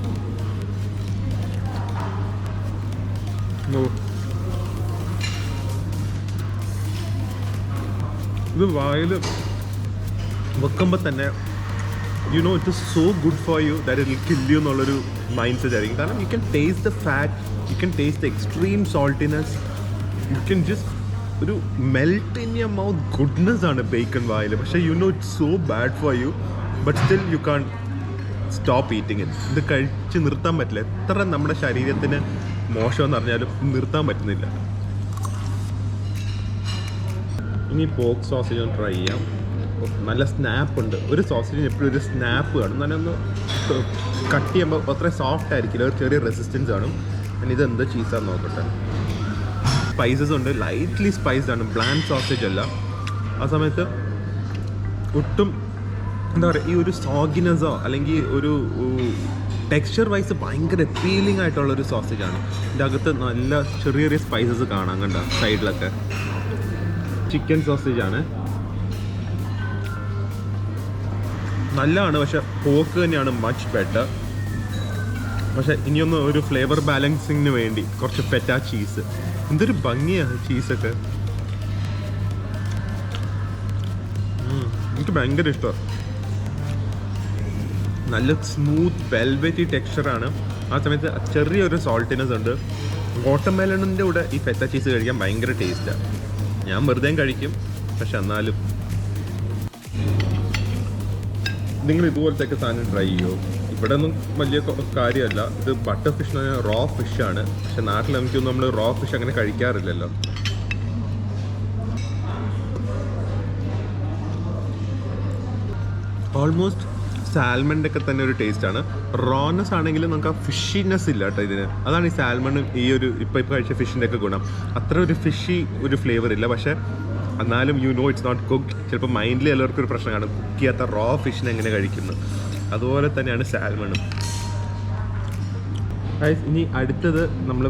ഇത് വായിൽ വെക്കുമ്പോൾ തന്നെ you know it is so good for you that it will kill you എന്നുള്ളൊരു മൈൻഡ് സെറ്റ് ആയിരിക്കും. കാരണം you can taste the fat, you can taste the extreme saltiness, you can just ഒരു melt in your mouth goodness ആണ് bacon വായിൽ. പക്ഷേ you know it's so bad for you, but still you can't stop eating it. ഇത് കഴിച്ച് നിർത്താൻ പറ്റില്ല. എത്ര നമ്മുടെ ശരീരത്തിന് മോശമെന്ന് പറഞ്ഞാലും നിർത്താൻ പറ്റുന്നില്ല. ഇനി പോർക്ക് സോസേജ് ഒന്ന് ട്രൈ ചെയ്യാം. നല്ല സ്നാപ്പ് ഉണ്ട്. ഒരു സോസേജിന് എപ്പോഴും ഒരു സ്നാപ്പ് കാണും. നല്ലൊന്ന് കട്ട് ചെയ്യുമ്പോൾ അത്ര സോഫ്റ്റ് ആയിരിക്കില്ല, ഒരു ചെറിയ റെസിസ്റ്റൻസ് കാണും. പിന്നെ ഇത് എന്ത് ചീസാന്ന് നോക്കട്ടെ. സ്പൈസസ് ഉണ്ട്, ലൈറ്റ്ലി സ്പൈസ്ഡ് ആണ്, ബ്ലാൻഡ് സോസേജ് അല്ല. ആ സമയത്ത് ഒട്ടും എന്താ പറയുക, ഈ ഒരു സോഗിനെസോ അല്ലെങ്കിൽ ഒരു ടെക്സ്ചർ വൈസ് ഭയങ്കര അപ്പീലിംഗ് ആയിട്ടുള്ളൊരു സോസേജാണ്. ഇതിൻ്റെ അകത്ത് നല്ല ചെറിയ ചെറിയ സ്പൈസസ് കാണാൻ കണ്ട സൈഡിലൊക്കെ. ചിക്കൻ സോസേജാണ്, നല്ലതാണ്. പക്ഷെ പോർക്ക് തന്നെയാണ് മച്ച് ബെറ്റർ. പക്ഷെ ഇനിയൊന്ന് ഒരു ഫ്ലേവർ ബാലൻസിങ്ങിന് വേണ്ടി കുറച്ച് ഫെറ്റ ചീസ്. എന്തൊരു ഭംഗിയാണ് ചീസൊക്കെ. എനിക്ക് ഭയങ്കര ഇഷ്ടമാണ്. നല്ല സ്മൂത്ത് വെൽവെറ്റി ടെക്സ്ചറാണ്. ആ സമയത്ത് ചെറിയൊരു സോൾട്ടിനെസ് ഉണ്ട്. വാട്ടർമെലണിൻ്റെ കൂടെ ഈ ഫെറ്റ ചീസ് കഴിക്കാൻ ഭയങ്കര ടേസ്റ്റാണ്. ഞാൻ വെറുതെ കഴിക്കും, പക്ഷെ എന്നാലും നിങ്ങൾ ഇതുപോലത്തെയൊക്കെ സാധനം ട്രൈ ചെയ്യുമോ? ഇവിടെ ഒന്നും വലിയ കാര്യമല്ല. ഇത് ബട്ടർ ഫിഷ് എന്ന് പറഞ്ഞാൽ റോ ഫിഷാണ്. പക്ഷെ നാട്ടിൽ നമുക്കൊന്നും നമ്മൾ റോ ഫിഷ് അങ്ങനെ കഴിക്കാറില്ലല്ലോ. ഓൾമോസ്റ്റ് സാൽമണിൻ്റെ ഒക്കെ തന്നെ ഒരു ടേസ്റ്റാണ്. റോനെസ് ആണെങ്കിലും നമുക്ക് ആ ഫിഷിനെസ് ഇല്ല കേട്ടോ ഇതിന്. അതാണ് ഈ സാൽമൺ ഈ ഒരു ഇപ്പോൾ കഴിച്ച ഫിഷിൻ്റെ ഒക്കെ ഗുണം. അത്ര ഒരു ഫിഷി ഒരു ഫ്ലേവർ ഇല്ല. പക്ഷേ എന്നാലും you know it's not cooked. ചിലപ്പോൾ മൈൻഡിൽ എല്ലാവർക്കും ഒരു പ്രശ്നമാണ്, കുക്ക് ചെയ്യാത്ത റോ ഫിഷിനെ എങ്ങനെ കഴിക്കുന്നു. അതുപോലെ തന്നെയാണ് സാൽമണും. ഇനി അടുത്തത് നമ്മൾ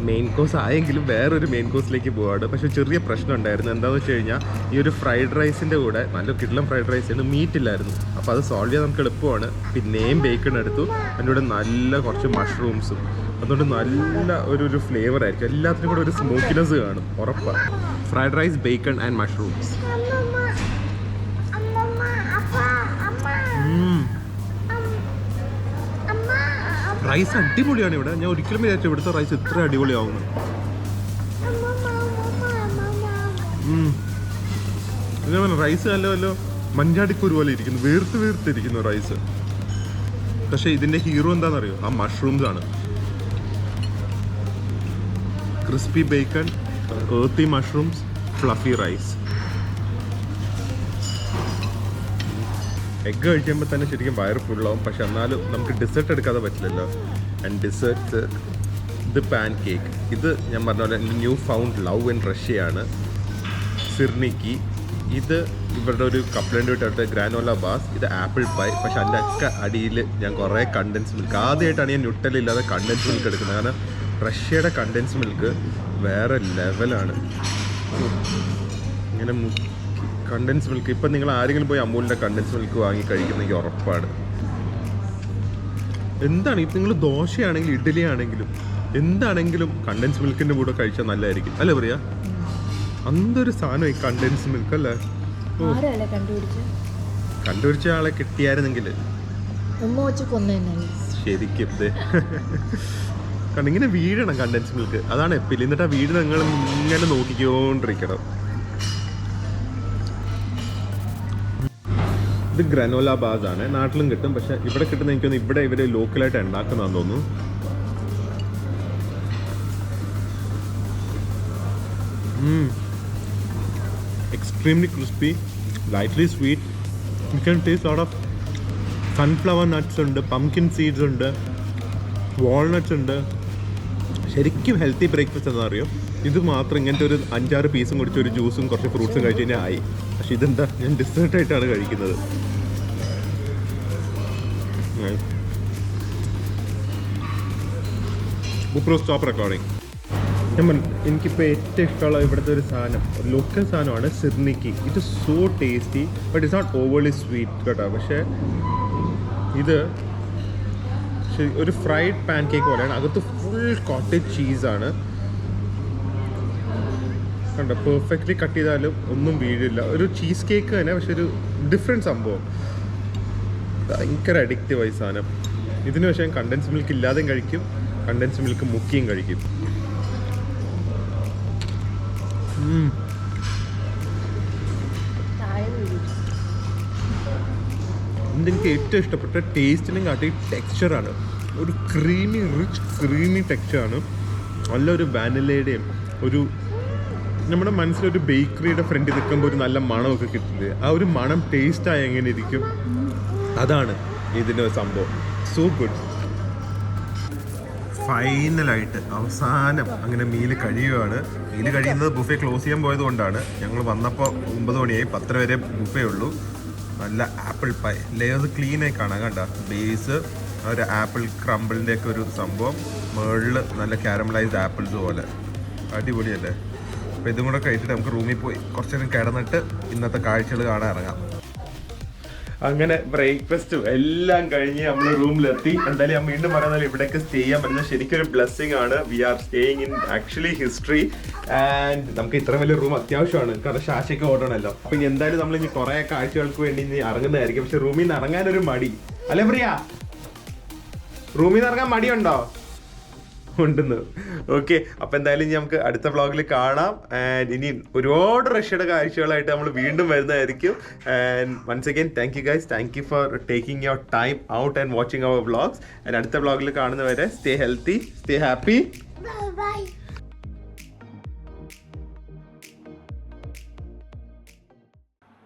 മെയിൻ കോഴ്സ് ആയെങ്കിലും വേറൊരു മെയിൻ കോഴ്സിലേക്ക് പോവാണ്. പക്ഷേ ചെറിയ പ്രശ്നം ഉണ്ടായിരുന്നു. എന്താണെന്ന് വെച്ച് കഴിഞ്ഞാൽ ഈ ഒരു ഫ്രൈഡ് റൈസിൻ്റെ കൂടെ നല്ല കിടിലം ഫ്രൈഡ് റൈസിന് മീറ്റ് ഇല്ലായിരുന്നു. അപ്പോൾ അത് സോൾവ് ചെയ്യാൻ നമുക്ക് എളുപ്പമാണ്. പിന്നെയും ബേക്കൺ എടുത്തു, അതിൻ്റെ കൂടെ നല്ല കുറച്ച് മഷ്റൂംസും. അതുകൊണ്ട് നല്ല ഒരു ഫ്ലേവർ ആയിരിക്കും. എല്ലാത്തിനും കൂടെ ഒരു സ്മോക്കിനെസ് കാണും ഉറപ്പാണ്. Fried rice, bacon and mushrooms. Rice അടിപൊളിയാണ് ഇവിടെ. ഞാൻ ഒരിക്കലും വിചാരിച്ചു ഇവിടുത്തെ റൈസ് ഇത്ര അടിപൊളിയാവുന്നു. റൈസ് നല്ല മഞ്ചാടിക്കൂര് പോലെ ഇരിക്കുന്നു, വീർത്തിരിക്കുന്നു റൈസ്. പക്ഷെ ഇതിന്റെ ഹീറോ എന്താണെന്നറിയോ? ആ മഷ്റൂംസ് ആണ്. Crispy bacon, earthy mushrooms, fluffy rice. Egg കഴിക്കുമ്പോൾ തന്നെ ശരിക്കും വയറ് ഫുള്ളാവും. പക്ഷെ എന്നാലും നമുക്ക് ഡെസേർട്ട് എടുക്കാതെ പറ്റില്ലല്ലോ. ആൻഡ് ഡെസേർട്ട് ഇത് പാൻ കേക്ക്. ഇത് ഞാൻ പറഞ്ഞ പോലെ ന്യൂ ഫൗണ്ട് ലവ് ഇൻ റഷ്യയാണ്. സിർണിക്കി. ഇത് ഇവരുടെ ഒരു കപ്ലൻഡ് വിട്ടിട്ട് ഗ്രാനോല ബാസ്. ഇത് ആപ്പിൾ പൈ. പക്ഷെ അതിൻ്റെ ഒക്കെ അടിയിൽ ഞാൻ കുറേ കണ്ടൻസ് മിൽക്ക്, ആദ്യമായിട്ടാണ് ഞാൻ ന്യൂട്ടലില്ലാതെ കണ്ടൻസ് മിൽക്ക് എടുക്കുന്നത്. കാരണം റഷ്യയുടെ കണ്ടൻസ് മിൽക്ക് വേറെ ലെവലാണ്. ഇങ്ങനെ കണ്ടൻസ് മിൽക്ക് ഇപ്പം നിങ്ങൾ ആരെങ്കിലും പോയി അമൂലിൻ്റെ കണ്ടൻസ് മിൽക്ക് വാങ്ങി കഴിക്കുന്നെങ്കിൽ ഉറപ്പാണ്. എന്താണ് ഇപ്പം നിങ്ങൾ ദോശയാണെങ്കിലും ഇഡ്ഡലി ആണെങ്കിലും എന്താണെങ്കിലും കണ്ടൻസ് മിൽക്കിൻ്റെ കൂടെ കഴിച്ചാൽ നല്ലതായിരിക്കും അല്ലേ പറയാ. അന്തൊരു സാധനം ഈ കണ്ടൻസ് മിൽക്ക് അല്ലേ. ആരല്ലേ കണ്ടുപിടിച്ച ആളെ കിട്ടിയായിരുന്നെങ്കിൽ ഉമ്മ വെച്ച് കൊന്നല്ലേ. ശരിക്കും കാരണം ഇങ്ങനെ വീഴണം കണ്ടൻസ് മിൽക്ക്, അതാണ് എപ്പിൽ. എന്നിട്ട് ആ വീട് നിങ്ങൾ ഇങ്ങനെ നോക്കിക്കൊണ്ടിരിക്കണം. ഇത് ഗ്രനോല ബാസ് ആണ്, നാട്ടിലും കിട്ടും. പക്ഷെ ഇവിടെ കിട്ടുന്ന എനിക്കൊന്ന് ഇവിടെ ഇവര് ലോക്കലായിട്ട് ഉണ്ടാക്കുന്നതാന്ന് തോന്നുന്നു. Extremely crispy, lightly sweet. You can taste a lot of sunflower nuts ഉണ്ട്, pumpkin seeds ഉണ്ട്, walnuts ഉണ്ട്. ശരിക്കും ഹെൽത്തി ബ്രേക്ക്ഫാസ്റ്റ് എന്താ അറിയോ, ഇത് മാത്രം ഇങ്ങനത്തെ ഒരു 5-6 പീസും കുടിച്ച് ഒരു ജ്യൂസും കുറച്ച് ഫ്രൂട്ട്സും കഴിച്ച് കഴിഞ്ഞാൽ ആയി. പക്ഷെ ഇതെന്താ, ഞാൻ ഡെസേർട്ടായിട്ടാണ് കഴിക്കുന്നത്. Stop recording. എനിക്കിപ്പോൾ ഏറ്റവും ഇഷ്ടമുള്ള ഇവിടുത്തെ ഒരു സാധനം, ലോക്കൽ സാധനമാണ് syrniki. It is so tasty but it's not overly sweet കേട്ടോ. പക്ഷേ ഇത് ഒരു ഫ്രൈഡ് പാൻ കേക്ക് പോലെയാണ്, അകത്ത് ഫുൾ കോട്ടേജ് ചീസാണ്. കണ്ടോ, പെർഫെക്റ്റ്ലി കട്ട് ചെയ്താലും ഒന്നും വീഴില്ല. ഒരു ചീസ് കേക്ക് തന്നെ, പക്ഷെ ഒരു ഡിഫറെൻറ്റ് സംഭവം. ഭയങ്കര അഡിക്റ്റീവായി സാധനം. ഇതിന് പക്ഷേ കണ്ടൻസ് മിൽക്ക് ഇല്ലാതെയും കഴിക്കും, കണ്ടൻസ് മിൽക്ക് മുക്കിയും കഴിക്കും. ഇതെനിക്ക് ഏറ്റവും ഇഷ്ടപ്പെട്ട ടേസ്റ്റിനും കാട്ടി ടെക്സ്ചറാണ്. ഒരു ക്രീമി റിച്ച് ക്രീമി ടെക്സ്ചറാണ്. നല്ലൊരു വാനിലയുടെയും ഒരു നമ്മുടെ മനസ്സിലൊരു ബേക്കറിയുടെ ഫ്രണ്ടിൽ നിൽക്കുമ്പോൾ ഒരു നല്ല മണമൊക്കെ കിട്ടില്ലേ, ആ ഒരു മണം ടേസ്റ്റായി എങ്ങനെ ഇരിക്കും, അതാണ് ഇതിൻ്റെ സംഭവം. So good. ഫൈനലായിട്ട് അവസാനം അങ്ങനെ മീൽ കഴിയുകയാണ്. മീൽ കഴിയുന്നത് ബുഫേ ക്ലോസ് ചെയ്യാൻ പോയത് കൊണ്ടാണ്. ഞങ്ങൾ വന്നപ്പോൾ 9 മണിയായി, 10 വരെ ബുഫേ ഉള്ളൂ. നല്ല ആപ്പിൾ പൈ ലേയേഴ്സ് ക്ലീനായി കാണാം കണ്ട. ബേസ് ഒരു ആപ്പിൾ ക്രംബിളിൻ്റെ ഒക്കെ ഒരു സംഭവം, മുകളിൽ നല്ല കാരമലൈസ്ഡ് ആപ്പിൾസ് പോലെ അടിപൊളിയല്ലേ. അപ്പോൾ ഇതും കൂടെ കഴിച്ചിട്ട് നമുക്ക് റൂമിൽ പോയി കുറച്ച് നേരം കിടന്നിട്ട് ഇന്നത്തെ കാഴ്ചകൾ കാണാൻ ഇറങ്ങാം. അങ്ങനെ ബ്രേക്ക്ഫാസ്റ്റും എല്ലാം കഴിഞ്ഞ് നമ്മൾ റൂമിലെത്തി. എന്തായാലും ഞാൻ വീണ്ടും പറയുന്നത് ഇവിടേക്ക് സ്റ്റേ ചെയ്യാൻ പറ്റുന്നത് ശരിക്കും ഒരു ബ്ലെസ്സിങ് ആണ്. We are staying in actually history. And നമുക്ക് ഇത്ര വലിയ റൂം അത്യാവശ്യമാണ്, കാരണം ശാശയ്ക്ക് ഓടണമല്ലോ. അപ്പൊ ഇനി എന്തായാലും നമ്മൾ ഇനി കുറെ കാഴ്ചകൾക്ക് വേണ്ടി ഇനി ഇറങ്ങുന്നതായിരിക്കും. പക്ഷെ റൂമിൽ നിന്ന് ഇറങ്ങാനൊരു മടി അല്ലേ പ്രിയ? റൂമിൽ നിന്ന് ഇറങ്ങാൻ മടിയുണ്ടോ? ഉണ്ടെന്ന്. ഓക്കെ, അപ്പൊ എന്തായാലും ഇനി നമുക്ക് അടുത്ത വ്ളോഗിൽ കാണാം. ആൻഡ് ഇനി ഒരുപാട് റഷ്യയുടെ കാഴ്ചകളായിട്ട് നമ്മൾ വീണ്ടും വരുന്നതായിരിക്കും. And once again thank you guys, thank you for taking your time out and watching our vlogs. And അടുത്ത വ്ളോഗിൽ കാണുന്നവരെ സ്റ്റേ ഹെൽത്തി, സ്റ്റേ ഹാപ്പി.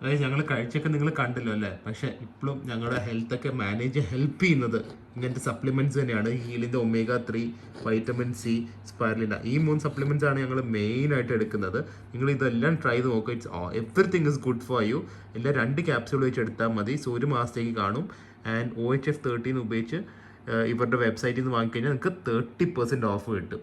അതായത് ഞങ്ങൾ കഴിച്ചൊക്കെ നിങ്ങൾ കണ്ടല്ലോ അല്ലേ. പക്ഷെ ഇപ്പോഴും ഞങ്ങളുടെ ഹെൽത്തൊക്കെ മാനേജ് ഹെൽപ്പ് ചെയ്യുന്നത് ഇങ്ങനത്തെ സപ്ലിമെന്റ്സ് തന്നെയാണ്. ഹീലിൻ്റെ omega-3, വൈറ്റമിൻ സി, സ്പൈർലിന, ഈ 3 സപ്ലിമെന്റ്സ് ആണ് ഞങ്ങൾ മെയിൻ ആയിട്ട് എടുക്കുന്നത്. നിങ്ങൾ ഇതെല്ലാം ട്രൈ ചെയ്ത് നോക്കുക. It's everything is good for U. എല്ലാം 2 ക്യാപ്സ്യൂൾ വെച്ച് എടുത്താൽ മതി. സോ 1 മാസത്തേക്ക് കാണും. ആൻഡ് OHF 13 ഉപയോഗിച്ച് ഇവരുടെ വെബ്സൈറ്റിൽ നിന്ന് വാങ്ങിക്കഴിഞ്ഞാൽ നിങ്ങൾക്ക് 30% ഓഫ് കിട്ടും.